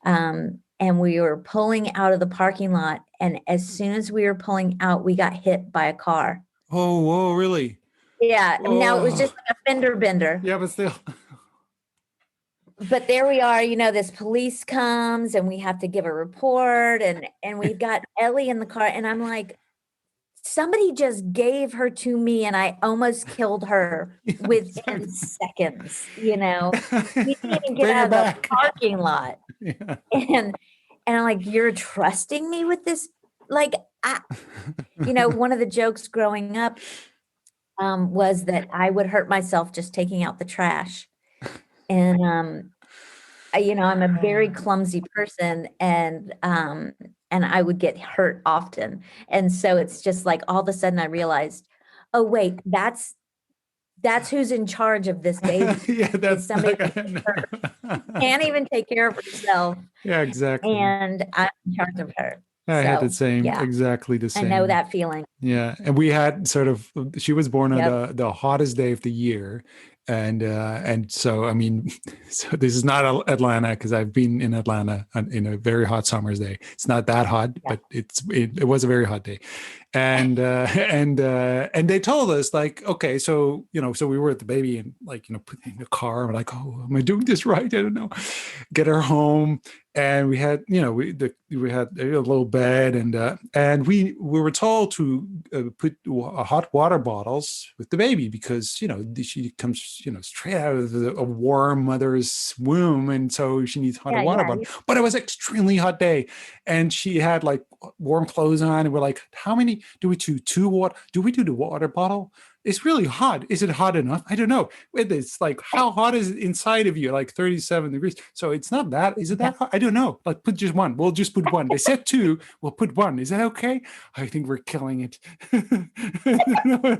and we were pulling out of the parking lot. And as soon as we were pulling out, we got hit by a car. Oh, whoa, really? Yeah. I mean, now it was just Oh, like a fender bender. yeah, but still. But there we are, this police comes and we have to give a report and we've got Ellie in the car and I'm like, somebody just gave her to me and I almost killed her Yeah, within seconds. We didn't even get bring her out of the back. parking lot. Yeah. And I'm like, you're trusting me with this? Like, one of the jokes growing up was that I would hurt myself just taking out the trash. And I'm a very clumsy person and I would get hurt often. And so it's just like all of a sudden I realized, oh wait, that's who's in charge of this baby. Yeah, It's that's somebody like, who can't even take care of herself yeah, exactly. and I'm in charge of her. I had the So same, yeah, exactly the I know same. that feeling. Yeah, and we had sort of she was born on Yep. the hottest day of the year, and so I mean, so this is not Atlanta because I've been in Atlanta in a very hot summer's day. It's not that hot, Yeah. but it was a very hot day, and they told us like, okay, so so we were at the baby and like put in the car. We're like, oh, am I doing this right? I don't know. Get her home, and we had we had a little bed, and we were told to put hot water bottles with the baby because she comes straight out of a warm mother's womb, and so she needs hot Yeah, water yeah, bottle. But it was an extremely hot day, and she had like warm clothes on, and we're like, how many do we do? Two water? Do we do the water bottle? It's really hot. Is it hot enough? I don't know. It's like, how hot is it inside of you? Like 37 degrees. So it's not that. Is it yeah. that hot? I don't know. Like, put just one. We'll just put one. They said two. We'll put one. Is that okay? I think we're killing it.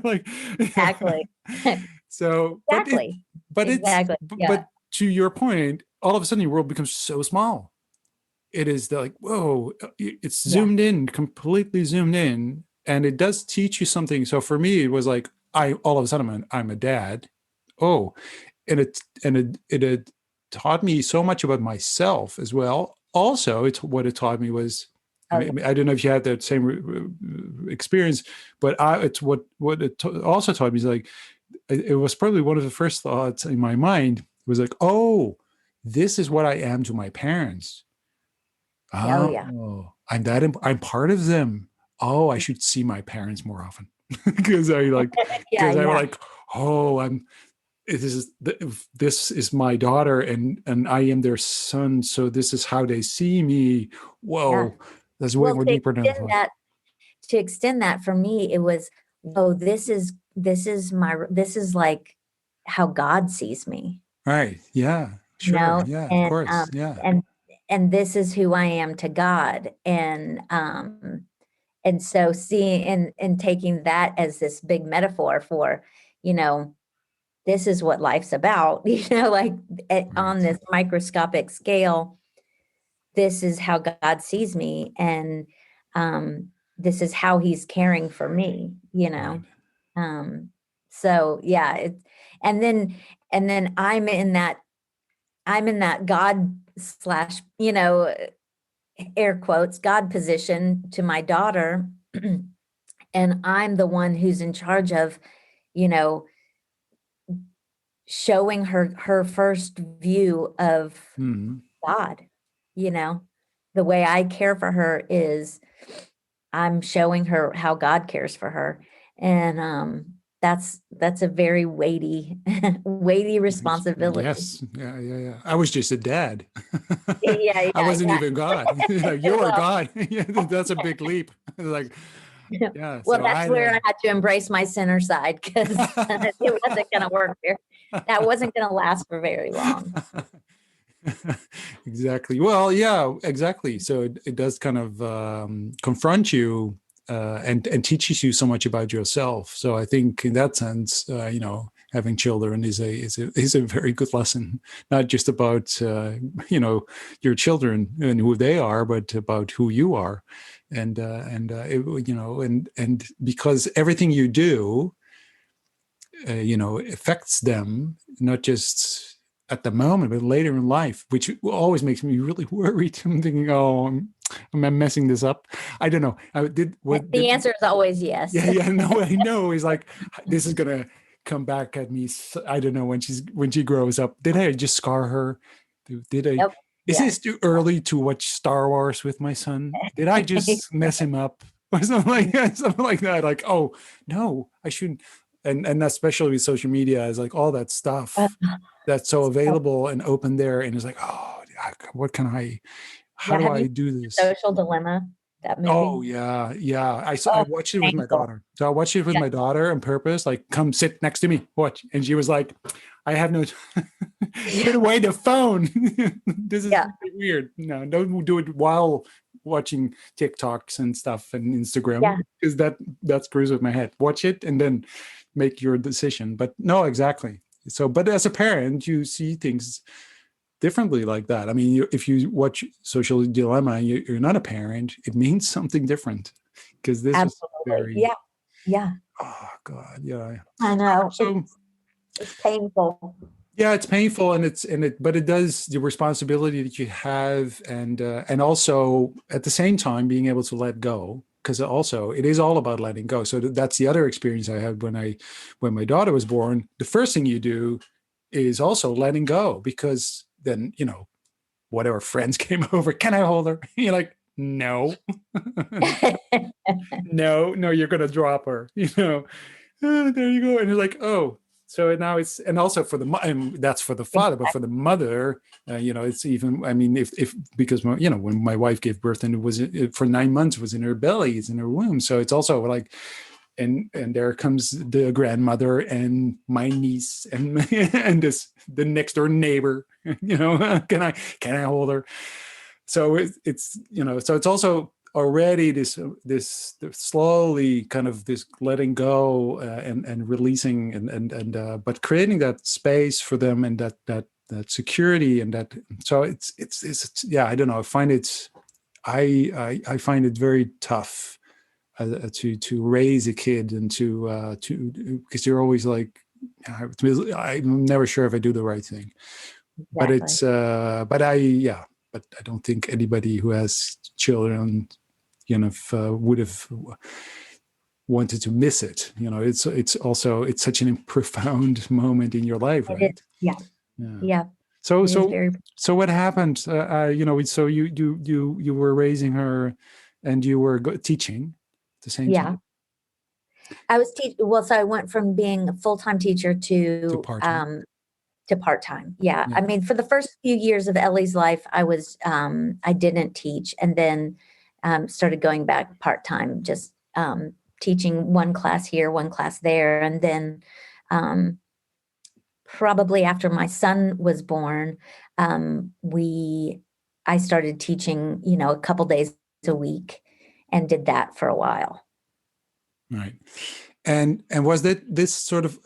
Like, Exactly. so, Exactly. but it's, Exactly. Yeah. but to your point, all of a sudden your world becomes so small. It is like, whoa, it's Yeah. zoomed in, completely zoomed in. And it does teach you something. So for me, it was like, all of a sudden I'm a dad. Oh, and it taught me so much about myself as well. Also, what it taught me was, Oh, yeah. I don't know if you had that same experience, but it's what it also taught me is like, it was probably one of the first thoughts in my mind was like, oh, this is what I am to my parents. Oh yeah. Oh, I'm part of them. Oh, I should see my parents more often because I like Yeah, because I was yeah, like, oh, this is my daughter and I am their son, so this is how they see me. yeah. Whoa, that's way Well, more deeper than I thought. to extend that for me, it was, oh, this is like how God sees me, Right? Yeah, you sure. know, Yeah, of course. Yeah, and this is who I am to God. And so seeing and taking that as this big metaphor for, you know, this is what life's about, like on right, this microscopic scale, this is how God sees me. And this is how he's caring for me, right. Um, so yeah, and then and then I'm in that God slash, air quotes, God position to my daughter. And I'm the one who's in charge of, you know, showing her first view of Hmm. God, you know. The way I care for her is I'm showing her how God cares for her. And that's a very weighty weighty responsibility. Yes. Yeah, yeah, yeah. I was just a dad. Yeah, I yeah, wasn't even God. Like yeah. you're Well, God. Yeah, that's a big leap. Like, yeah. well, So that's I where I had to embrace my sinner side because it wasn't going to work there. That wasn't going to last for very long. exactly. Well, yeah, exactly. So it does kind of confront you and teaches you so much about yourself. So I think in that sense, having children is a very good lesson, not just about your children and who they are, but about who you are, and because everything you do affects them, not just at the moment, but later in life, which always makes me really worried. I'm thinking, oh, I'm messing this up. I don't know. I did what The did. answer is always yes. Yeah, yeah. No, I know. It's like this is gonna come back at me. I don't know when she grows up. Did I just scar her? Did I? Yep. Is Yeah. this too early to watch Star Wars with my son? Did I just mess him up or something like that? Something like that. Like, oh no, I shouldn't. And especially with social media, is like all that Uh, stuff that's so available and open there, and it's like, oh, what can I? How yeah. do Have you I do seen The this? Social Dilemma, that movie? Oh yeah, yeah. I Oh, watched it with my painful. daughter. So I watched it with Yeah. my daughter on purpose. Like, come sit next to me, watch. And she was like, "I have no. Put Yeah. away the phone. This is Yeah. weird. No, don't do it while watching TikToks and stuff and Instagram Yeah. because that screws with my head. Watch it and then make your decision. But no, exactly. So, but as a parent, you see things differently like that. I mean, if you watch Social Dilemma, you're not a parent. It means something different because this was Absolutely. very, Yeah. Yeah. oh God, yeah. I know. So It's painful. yeah, it's painful but it does the responsibility that you have and also at the same time being able to let go because also it is all about letting go. So that's the other experience I had when my daughter was born. The first thing you do is also letting go because then whatever friends came over. Can I hold her? You're like, no, no, you're gonna drop her. There you go. And you're like, oh, so now it's and also for and that's for the father, but for the mother, it's even. I mean, if because when my wife gave birth and it for 9 months was in her belly, it's in her womb, so it's also like. And there comes the grandmother and my niece and and the next door neighbor. Can I hold her? So so it's also already this slowly kind of this letting go and releasing and but creating that space for them and that security and that so it's yeah, I don't know, I find it very tough to raise a kid and to because you're always like I'm never sure if I do the right thing, but Exactly. it's but I yeah, but I don't think anybody who has children would have wanted to miss it. It's such an profound moment in your life, It is. right? Yeah. Yeah. Yeah. So It is so very. so what happened? So you were raising her, and you were teaching at the same Yeah. time, I was well, so I went from being a full-time teacher to part time. to part-time. Yeah. Yeah. I mean, for the first few years of Ellie's life, I didn't teach, and then started going back part-time, just teaching one class here, one class there. And then um, probably after my son was born, I started teaching, a couple days a week, and did that for a while. Right. And was that this sort of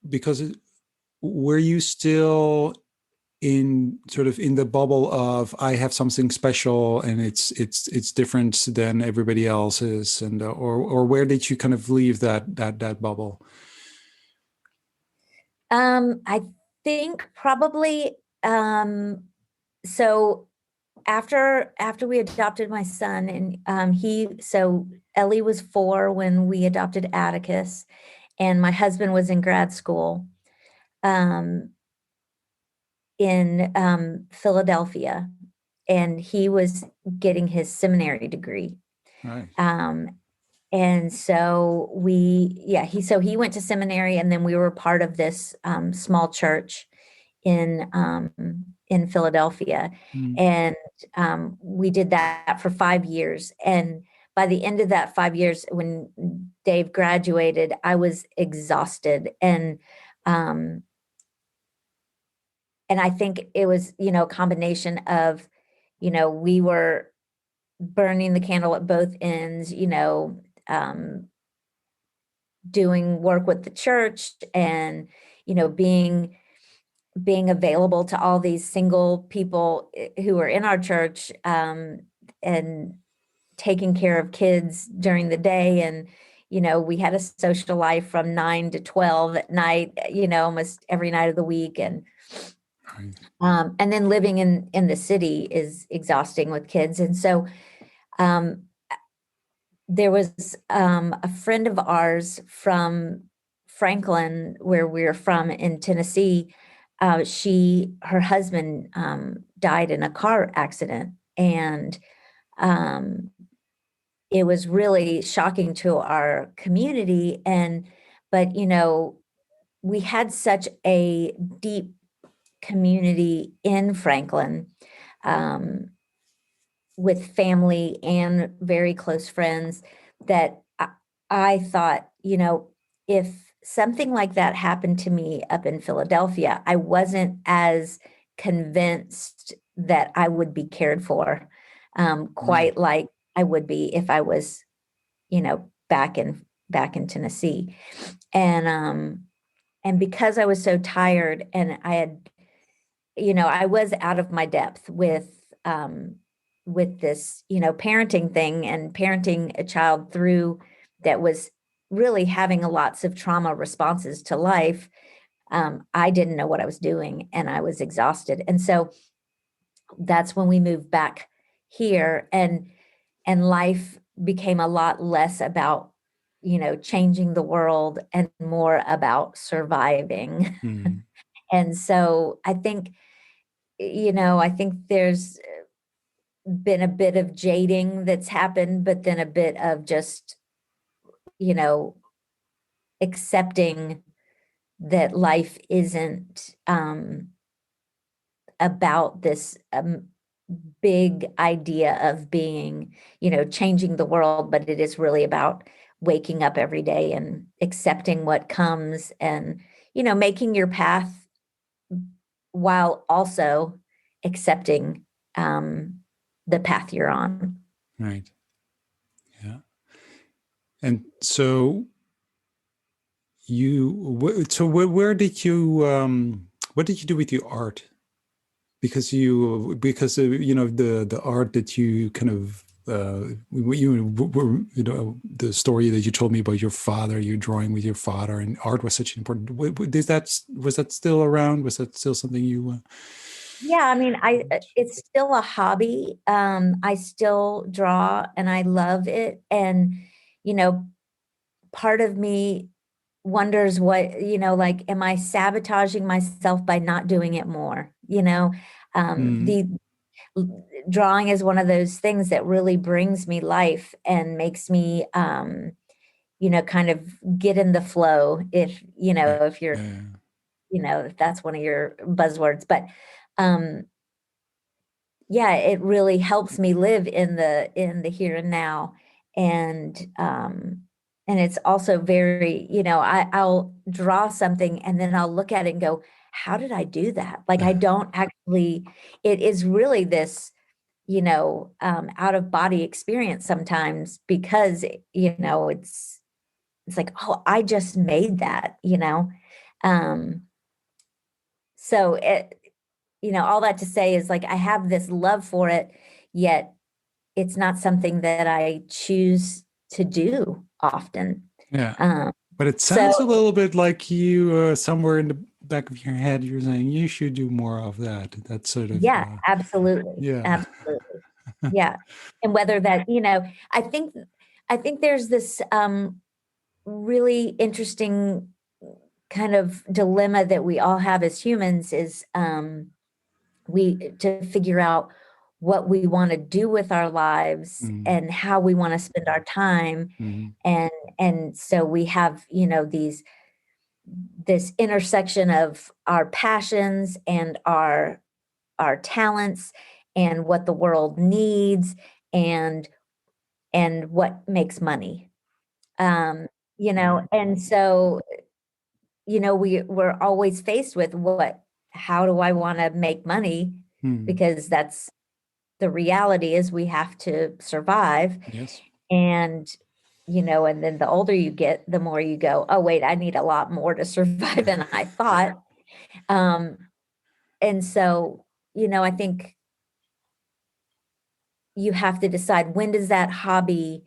because were you still in sort of in the bubble of I have something special and it's different than everybody else's, and or where did you kind of leave that bubble? I think probably so after we adopted my son, and so Ellie was 4 when we adopted Atticus, and my husband was in grad school um, in Philadelphia, and he was getting his seminary degree. Right. Um, and so he went to seminary, and then we were part of this small church in Philadelphia, Mm. and we did that for 5 years. And by the end of that 5 years, when Dave graduated, I was exhausted, um, and I think it was a combination of we were burning the candle at both ends, doing work with the church, and being available to all these single people who are in our church, and taking care of kids during the day. And we had a social life from 9 to 12 at night, almost every night of the week. Right. And then living in the city is exhausting with kids. And so um, there was a friend of ours from Franklin, where we're from in Tennessee. Her husband died in a car accident, and um, it was really shocking to our community. But we had such a deep community in Franklin, um, with family and very close friends, that I thought, if something like that happened to me up in Philadelphia, I wasn't as convinced that I would be cared for, Right. quite like I would be if I was, back in Tennessee. And because I was so tired, and I was out of my depth with this, parenting thing, and parenting a child through that was really having lots of trauma responses to life. I didn't know what I was doing, and I was exhausted. And so that's when we moved back here, and life became a lot less about, changing the world, and more about surviving. Mm. And so I think there's been a bit of jading that's happened, but then a bit of just, you know, accepting that life isn't about this big idea of being, changing the world, but it is really about waking up every day and accepting what comes, and, making your path while also accepting the path you're on. Right. Yeah. And so where did you what did you do with your art? Because the art that you kind of the story that you told me about your father, you drawing with your father, and art was such an important. Was that still around? Was that still something you? Yeah, I mean, it's still a hobby. I still draw, and I love it. And, you know, part of me wonders what, like, am I sabotaging myself by not doing it more? Mm. The drawing is one of those things that really brings me life and makes me, kind of get in the flow if, Yeah. if you're, Yeah. if that's one of your buzzwords. But um, yeah, it really helps me live in the here and now. And it's also very, I'll draw something and then I'll look at it and go, how did I do that? Like, I don't actually, it is really this, out of body experience sometimes, because, it's like, oh, I just made that. Um, so all that to say is, like, I have this love for it, yet it's not something that I choose to do often. Yeah. Um, But it so sounds a little bit like you, somewhere in the back of your head, you're saying you should do more of that. That sort of, yeah, absolutely. yeah. Absolutely. Yeah. And whether that, I think there's this really interesting kind of dilemma that we all have as humans, is we to figure out what we want to do with our lives Mm. and how we want to spend our time. Mm. And so we have, this intersection of our passions and our talents and what the world needs, and what makes money. um and so, we're always faced with, how do I want to make money? Mm. Because that's the reality, is we have to survive. Yes. And and then the older you get, the more you go, oh wait, I need a lot more to survive than I thought. um and so, I think you have to decide, when does that hobby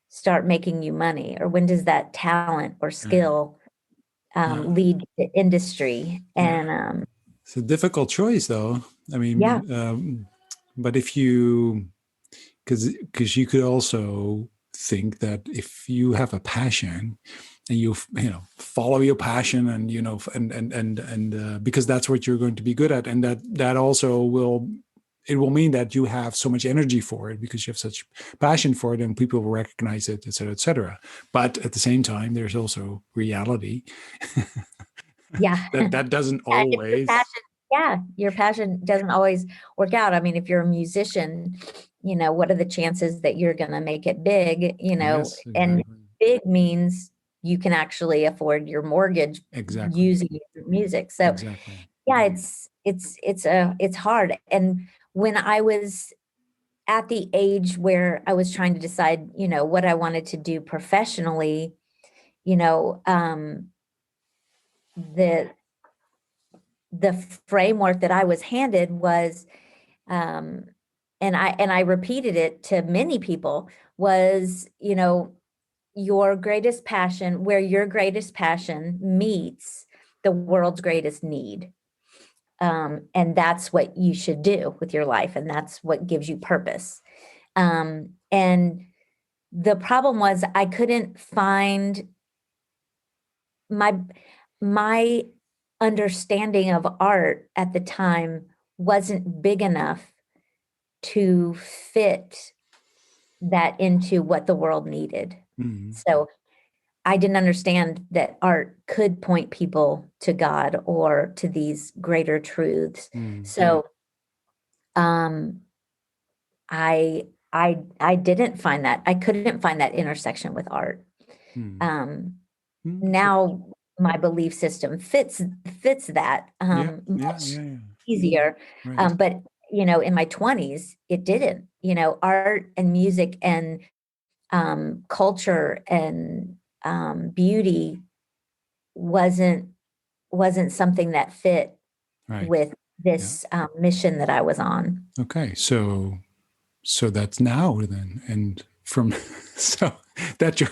start making you money, or when does that talent or Yeah. skill Yeah. lead to industry? Yeah. And It's a difficult choice, though. I yeah, mean, but if you, because you could also think that if you have a passion and follow your passion, and because that's what you're going to be good at, and that also will, it will mean that you have so much energy for it because you have such passion for it, and people will recognize it, et cetera, et cetera. But at the same time, there's also reality yeah. that doesn't And if your always. passion, yeah, your passion doesn't always work out. I mean, if you're a musician, what are the chances that you're going to make it big? Yes, And exactly. big means you can actually afford your mortgage Exactly. using your music. So Exactly. yeah, it's hard. And when I was at the age where I was trying to decide, what I wanted to do professionally, you know, um, the the framework that I was handed was, um, and I repeated it to many people, was, your greatest passion, where your greatest passion meets the world's greatest need. And that's what you should do with your life, and that's what gives you purpose. And the problem was, I couldn't find my my understanding of art at the time wasn't big enough to fit that into what the world needed. Mm. So I didn't understand that art could point people to God or to these greater truths. Mm. So um I didn't find that. I couldn't find that intersection with art. Mm. Um Mm. Now my belief system fits that Yeah. Yeah. much Yeah. Yeah. easier. Right. But in my 20s, it didn't. Art and music and culture and beauty wasn't something that fit Right. with Yeah. this mission that I was on. Okay. So that's now then, and from so that's your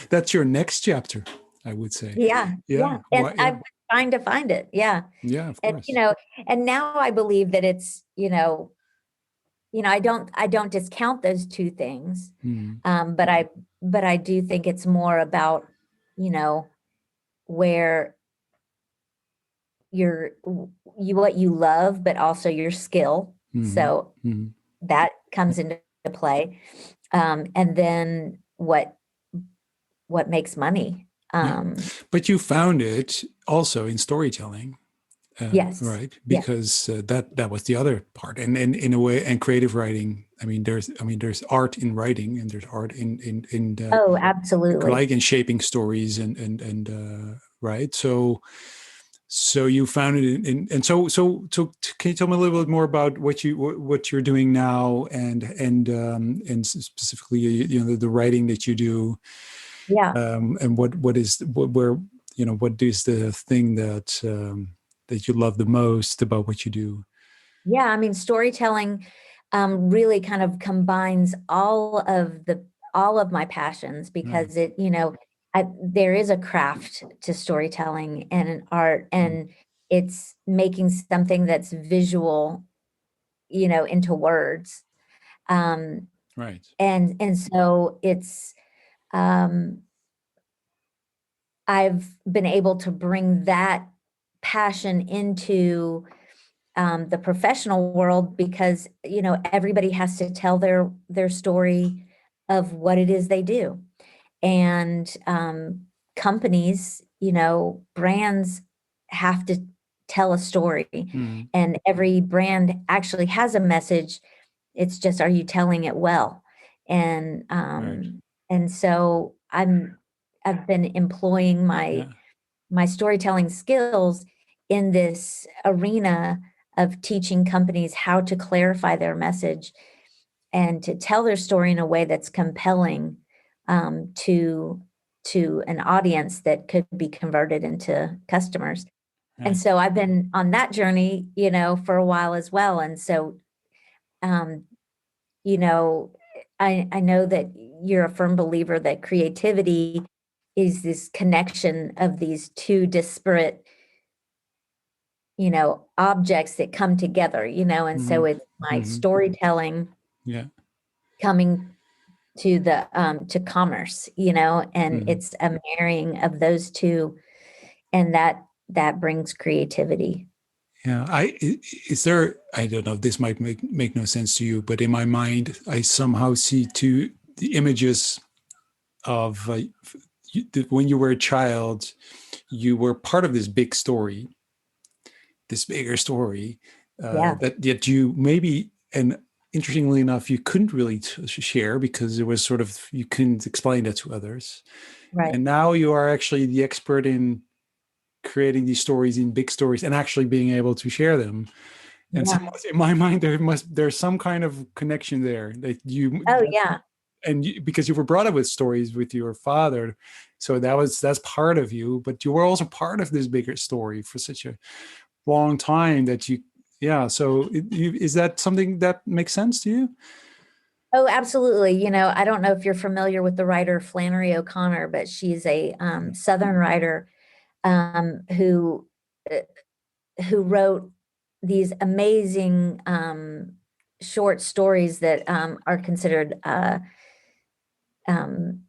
that's your next chapter, I would say. Yeah, yeah. Yeah. And What? Yeah. I've been trying to find it. Yeah. Yeah. Of And course. and now I believe that it's, I don't discount those two things. Mm. But but I do think it's more about, you know, where what you love, but also your skill. Hmm. So Hmm. that comes into play. And then what makes money. Yeah. But you found it also in storytelling, Yes. right? Yeah. Because that was the other part, and in a way, and creative writing. There's art in writing, and there's art in the, Oh, absolutely. like in shaping stories and right. So you found it and so can you tell me a little bit more about what you're doing now and specifically the writing that you do, Yeah. and what is what where what is the thing that you love the most about what you do? Yeah. I mean, storytelling really kind of combines all of my passions Right. because there is a craft to storytelling and an art, Mm. and it's making something that's visual, into words. Um, Right. and so um, I've been able to bring that passion into the professional world because everybody has to tell their story of what it is they do, and companies, brands have to tell a story, Mm. and every brand actually has a message. It's just, are you telling it well? And Right. so I've been employing Yeah. my storytelling skills in this arena of teaching companies how to clarify their message and to tell their story in a way that's compelling, to an audience that could be converted into customers. And Right. so I've been on that journey, for a while as well. And so, um, you know, I know that you're a firm believer that creativity is this connection of these two disparate, objects that come together, and so Hmm. it's my Hmm. storytelling Yeah. coming to commerce, and Hmm. it's a marrying of those two, and that brings creativity. Yeah, is there, I don't know if this might make no sense to you, but in my mind, I somehow see two the images of when you were a child, you were part of this big story, this bigger story, Yeah, that yet you maybe, and interestingly enough, you couldn't really share because it was sort of, you couldn't explain that to others. right. And now you are actually the expert in creating these stories in big stories and actually being able to share them. And so Yeah. in my mind, there's some kind of connection there that Oh, yeah. because you were brought up with stories with your father, so that's part of you, but you were also part of this bigger story for such a long time that you, yeah. So is that something that makes sense to you? Oh, absolutely. I don't know if you're familiar with the writer Flannery O'Connor, but she's a Southern writer, who uh, wrote these amazing short stories that are considered um,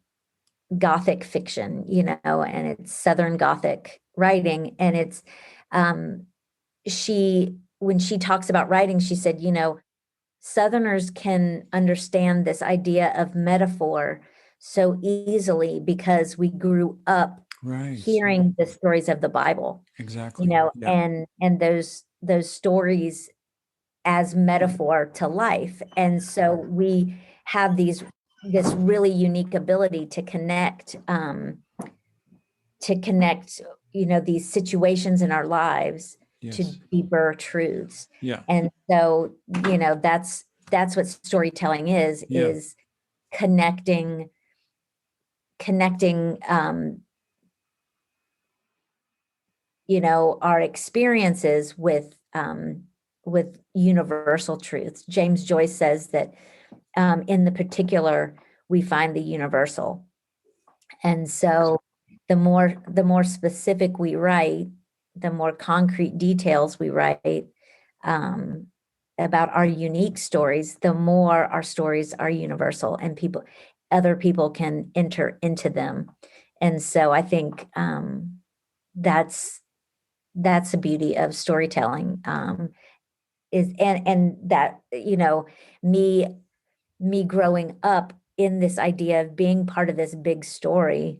Gothic fiction, and it's Southern Gothic writing. And it's um, when she talks about writing, she said, Southerners can understand this idea of metaphor so easily because we grew up Right. hearing the stories of the Bible, Exactly. Yeah. and those stories as metaphor to life. And so we have this really unique ability to connect, these situations in our lives to Yes. deeper truths. Yeah. And so, that's what storytelling Yeah. is connecting, our experiences with universal truths. James Joyce says that, in the particular, we find the universal. And so the more specific we write, the more concrete details we write, um, about our unique stories, the more our stories are universal, and other people can enter into them. And so I think that's the beauty of storytelling, is and that, me growing up in this idea of being part of this big story.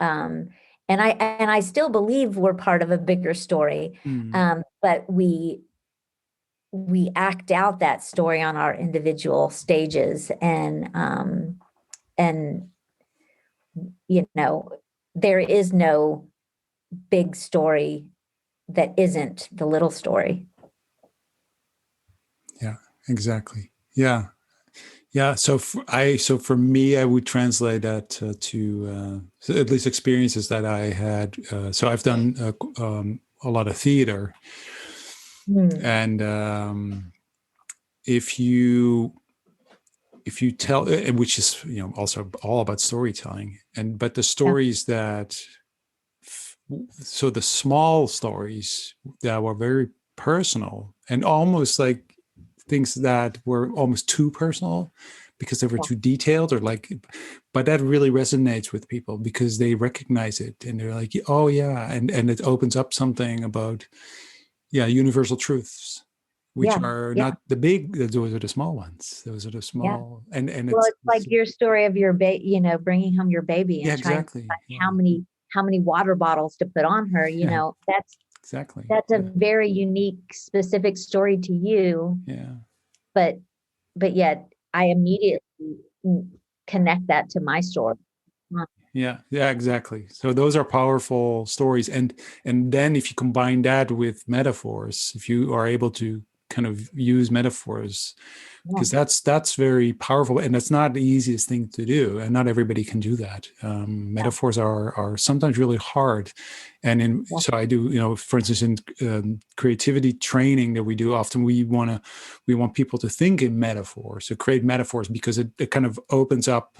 Um, and I still believe we're part of a bigger story. Mm. But we act out that story on our individual stages, and there is no big story that isn't the little story. Yeah, exactly. Yeah. Yeah. So for me, I would translate that to at least experiences that I had. So I've done a lot of theater, Hmm. and if you tell, which is also all about storytelling, but the Yeah. stories that so the small stories that were very personal and almost like things that were almost too personal because they were Yeah. too detailed, or like, but that really resonates with people because they recognize it and they're like, oh yeah, and it opens up something about universal truths, which Yeah. are Yeah. not the big, those are the small ones, those are the Yeah. small, and Well, it's, it's like your story of your bringing home your baby yeah, and trying to exactly, decide yeah, how many water bottles to put on her. yeah, exactly, That's a yeah, very unique, specific story to you, yeah. but yet I immediately connect that to my story. Huh. Yeah, yeah, exactly. So those are powerful stories, and then if you combine that with metaphors, if you are able to kind of use metaphors, Yeah. because that's very powerful, and that's not the easiest thing to do, and not everybody can do that. Yeah. Metaphors are sometimes really hard, and Yeah. so I do, for instance, in creativity training that we do, often we want people to think in metaphors, to create metaphors, because it kind of opens up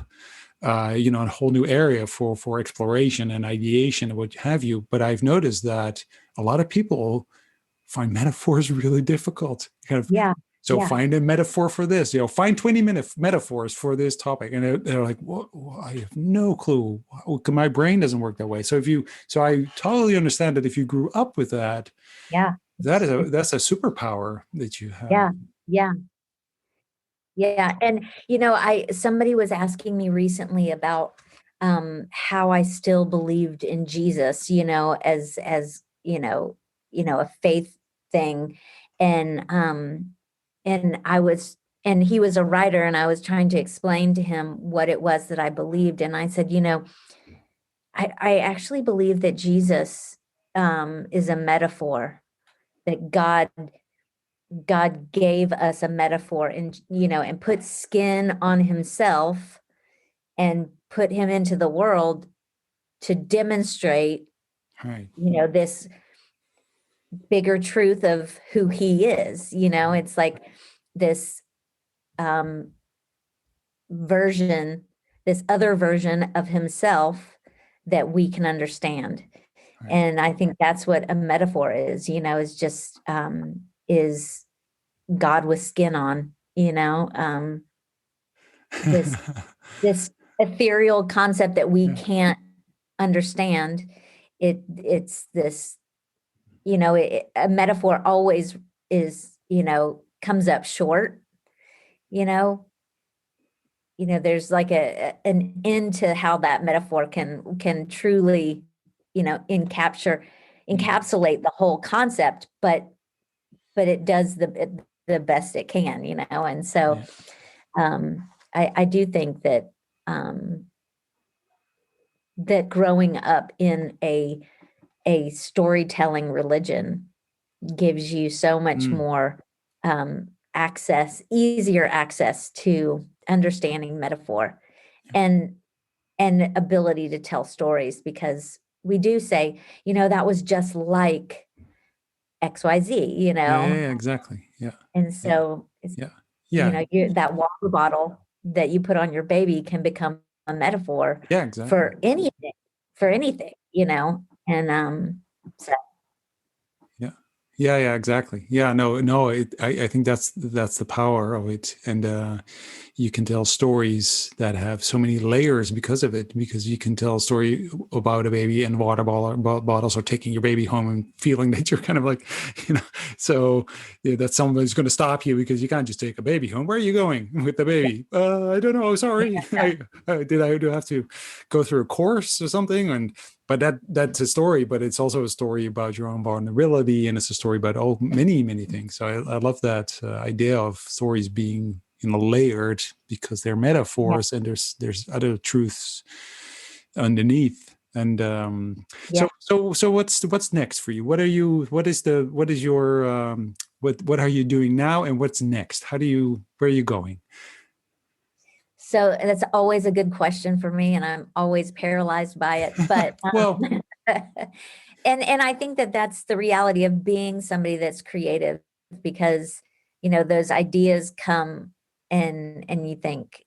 a whole new area for exploration and ideation and what have you. But I've noticed that a lot of people find metaphors really difficult. Kind of, Yeah. so Yeah. find a metaphor for this. Find 20-minute metaphors for this topic, and they're like, "What? I have no clue. My brain doesn't work that way." So I totally understand that if you grew up with that, Yeah. that's a superpower that you have. Yeah. Yeah. Yeah. And I somebody was asking me recently about how I still believed in Jesus, as a faith thing. And I was and he was a writer, and I was trying to explain to him what it was that I believed. And I said, I actually believe that Jesus is a metaphor, that God gave us a metaphor, and and put skin on himself and put him into the world to demonstrate Right. this bigger truth of who he is. It's like this um version, this other version of himself that we can understand. Right. And I think that's what a metaphor is just is God with skin on, this this ethereal concept that we Yeah. can't understand. It's this, a metaphor always is, comes up short, you know. There's like an end to how that metaphor can truly, Mm. encapsulate the whole concept, but it does the best it can, and so Yeah. I do think that um, that growing up in a storytelling religion gives you so much Mm. more easier access to understanding metaphor and ability to tell stories, because we do say, that was just like XYZ, Yeah, yeah, yeah, exactly. Yeah. and Yeah. so it's, Yeah. Yeah. that water bottle that you put on your baby can become a metaphor Yeah, exactly. for anything, and so Yeah. Yeah, yeah, exactly. Yeah, no, I think that's the power of it. And you can tell stories that have so many layers because of it, because you can tell a story about a baby and bottles, or taking your baby home and feeling that you're kind of like, you know, so yeah, that someone's going to stop you because you can't just take a baby home. Where are you going with the Yeah. baby? I don't know. Sorry. I do have to go through a course or something. And but that's a story, but it's also a story about your own vulnerability, and it's a story about many things. So I love that idea of stories being, you know, layered, because they're Yeah. metaphors and there's other truths underneath. And Yeah. so what's next for you? What is your what are you doing now, and what's next? Where are you going? So that's always a good question for me, and I'm always paralyzed by it. But Well, and I think that that's the reality of being somebody that's creative, because those ideas come, and you think,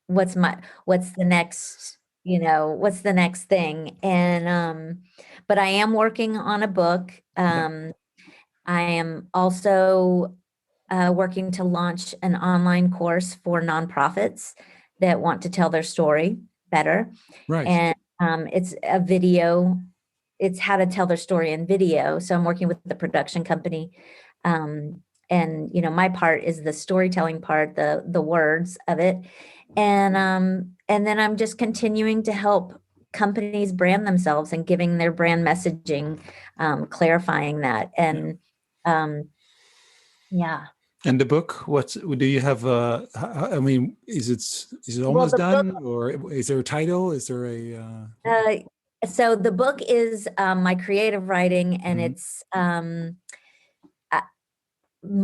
what's the next, what's the next thing? And but I am working on a book. yeah, I am also working to launch an online course for nonprofits that want to tell their story better. right, And it's a video, it's how to tell their story in video. So I'm working with the production company. And my part is the storytelling part, the words of it. And then I'm just continuing to help companies brand themselves and giving their brand messaging, clarifying that. yeah. And yeah. And the book, what do you have? I mean, is it Well, almost the book, done, or is there a title? Is there a? uh, so the book is my creative writing, and Mhm. it's I,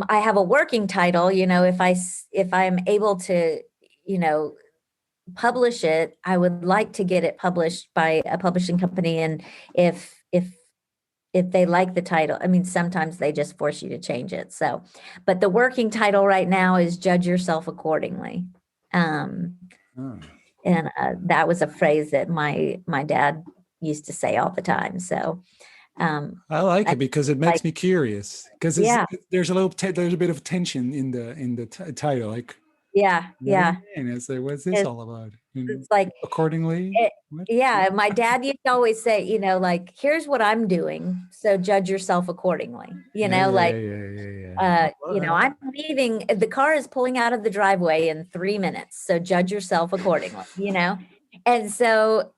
I have a working title. If I'm able to, you know, publish it, I would like to get it published by a publishing company. And if they like the title, I mean, sometimes they just force you to change it. So, but the working title right now is "Judge Yourself Accordingly." Um, Oh. and that was a phrase that my dad used to say all the time. So I like I it because it like, makes me curious. Because yeah, there's a bit of tension in the title. Like, yeah, what do you yeah. mean? It's like, what's this It's, all about? And it's like accordingly, it, what? yeah. My dad used to always say, like, here's what I'm doing, so judge yourself accordingly. Yeah, yeah, Like, yeah, yeah, yeah, yeah. Well, I'm leaving. The car is pulling out of the driveway in 3 minutes, so judge yourself accordingly. And so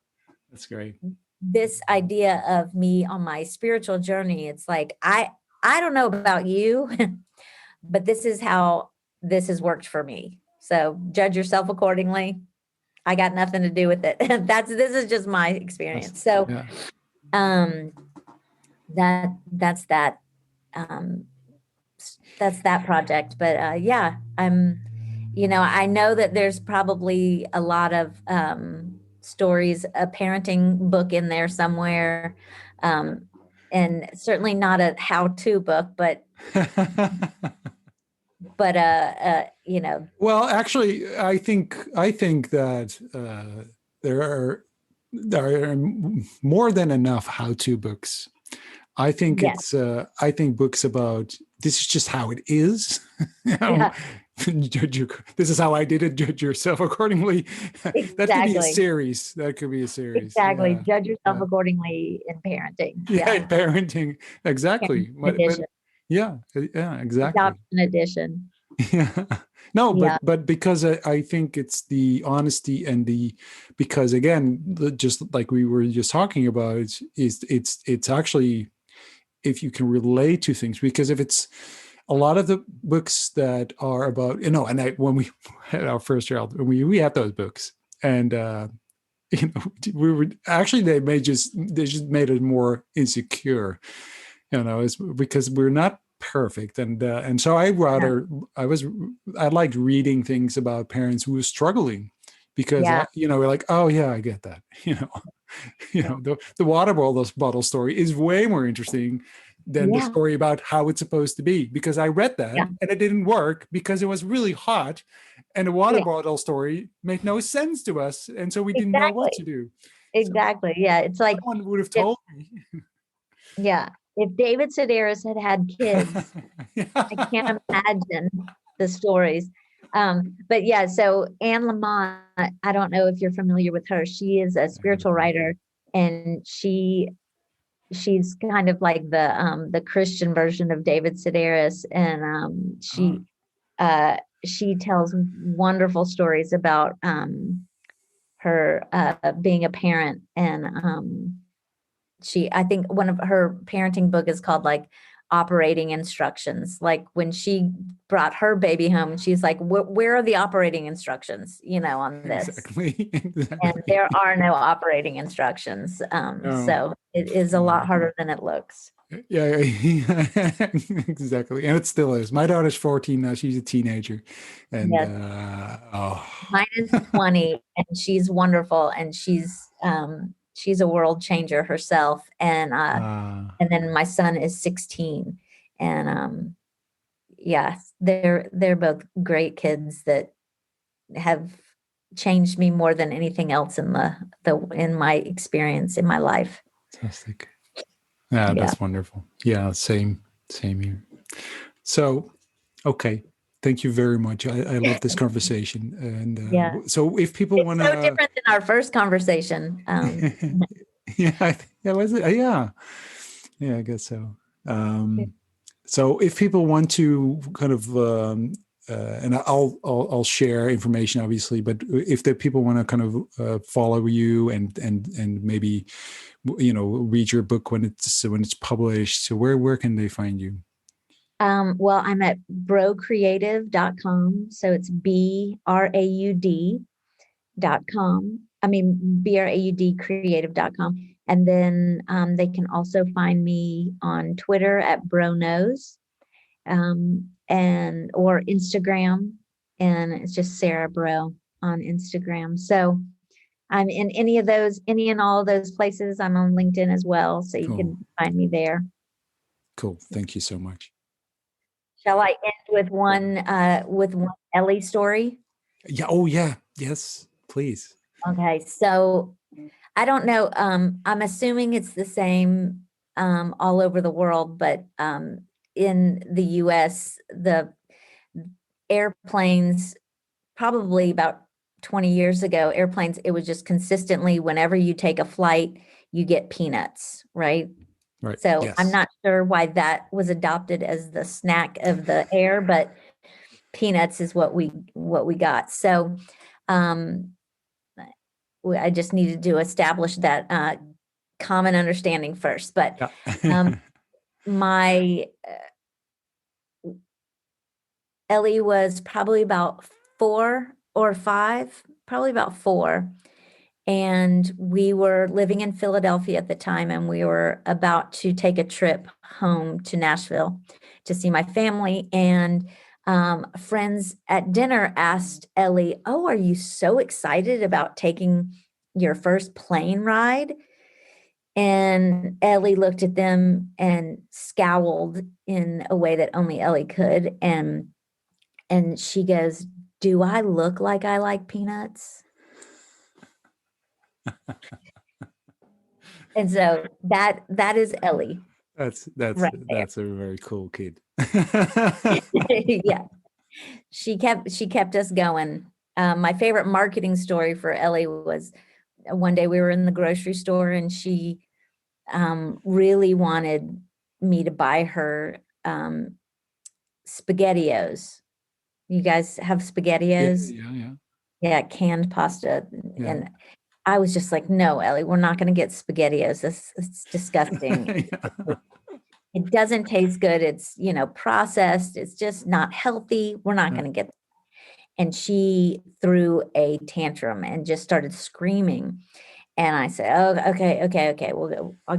that's great. this idea of me on my spiritual journey, it's like I don't know about you, but this is how this has worked for me. So judge yourself accordingly. I got nothing to do with it. This is just my That's, experience. So yeah. um that's um that's that project. But yeah, I know that there's probably a lot of stories, a parenting book in there somewhere. Um and certainly not a how-to book, but Well, actually, I think that there are there are more than enough how-to books. yeah, I think books about this is just how it is. You know, yeah, this is how I did it. Judge yourself accordingly. That could be a exactly. series. That could be a series. Exactly. Yeah, Judge yourself yeah, accordingly in parenting. yeah. Yeah. Parenting, exactly. Parenting But edition. yeah, yeah, exactly. Adoption edition. Yeah. No, Yeah. but because I think it's the honesty and because again, just like we were just talking about, it's actually, if you can relate to things, because if it's a lot of the books that are about, and when we had our first child, we had those books, and we were actually, they just made it more insecure, it's because we're not perfect. And so Yeah. I liked reading things about parents who were struggling, because Yeah. we're like, oh yeah, I get that. Yeah. The water bottle story is way more interesting than the Yeah. story about how it's supposed to be, because I read that Yeah. and it didn't work because it was really hot, and the water Yeah. bottle story made no sense to us, and so we didn't know what Exactly. to do. So Exactly. Yeah. It's like, someone would have it, told me. yeah. if David Sedaris had kids, I can't imagine the stories. But yeah, so Anne Lamott, I don't know if you're familiar with her. She is a I heard spiritual about it. writer, and she's kind of like the Christian version of David Sedaris, and Oh, she tells wonderful stories about her being a parent, and I think one of her parenting book is called like operating instructions. Like when she brought her baby home, she's like, where are the operating instructions, on this? exactly. And Exactly. there are no operating instructions. No, So it is a lot no. harder than it looks. Yeah, yeah, exactly. And it still is. My daughter's 14 now. She's a teenager. And Yes. oh, Mine is 20 and she's wonderful, and she's a world changer herself. And then my son is 16, and yeah, they're both great kids that have changed me more than anything else in my experience in my life. fantastic. Yeah, Yeah. that's wonderful. Yeah, same here. So, okay. Thank you very much. I love this conversation. And Yeah. so if people It's want so to, different than our first conversation. yeah, yeah, was it? Yeah. Yeah, I guess so. Um, so if people want to kind of, and I'll share information obviously, but if the people want to kind of follow you and maybe read your book when it's published, so where can they find you? Well, I'm at brocreative.com. So it's BRAUD.com. I mean, BRAUD creative.com. And then they can also find me on Twitter at BroKnows, and or Instagram. And it's just Sarah Bro on Instagram. So I'm in any and all of those places. I'm on LinkedIn as well. So you Cool. can find me there. Cool. Thank you so much. Shall I end with one Ellie story? Yeah. Oh, yeah. Yes, please. Okay, so I don't know. I'm assuming it's the same all over the world, but in the US, the airplanes, probably about 20 years ago, airplanes, it was just consistently whenever you take a flight, you get peanuts, right? Right. So I'm Yes. not sure why that was adopted as the snack of the air, but peanuts is what we got. So um, I just needed to establish that common understanding first. But um, Yeah. my Ellie was probably about 4 or 5, probably about 4. And we were living in Philadelphia at the time, and we were about to take a trip home to Nashville to see my family. And friends at dinner asked Ellie, "Oh, are you so excited about taking your first plane ride?" And Ellie looked at them and scowled in a way that only Ellie could. And she goes, "Do I look like I like peanuts?" And so that is Ellie that's that's right there. that's a very cool kid. Yeah, she kept us going. My favorite marketing story for Ellie was one day we were in the grocery store, and she really wanted me to buy her SpaghettiOs. You guys have Yeah, SpaghettiOs? yeah, yeah, Yeah, canned pasta. yeah. And I was just like, "No, Ellie, we're not going to get SpaghettiOs. It's disgusting. Yeah. It doesn't taste good. It's, processed. It's just not healthy. We're not Yeah. going to get." And she threw a tantrum and just started screaming. And I said, "Oh, okay, okay, okay. We'll go. I'll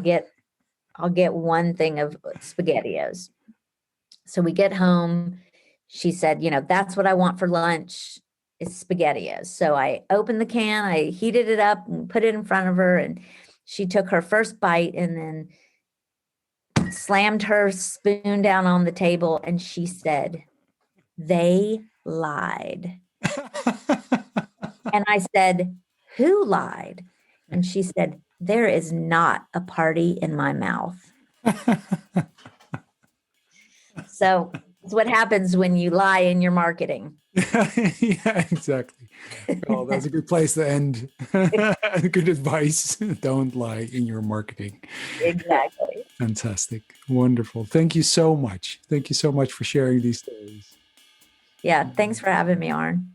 get one thing of SpaghettiOs." So we get home. She said, "That's what I want for lunch is SpaghettiOs." So I opened the can, I heated it up and put it in front of her, and she took her first bite and then slammed her spoon down on the table, and she said, "They lied." And I said, "Who lied?" And she said, "There is not a party in my mouth." So it's what happens when you lie in your marketing. Yeah, exactly. Well, that's a good place to end. Good advice. Don't lie in your marketing. Exactly. Fantastic. Wonderful. Thank you so much. Thank you so much for sharing these stories. Yeah. Thanks for having me, Arn.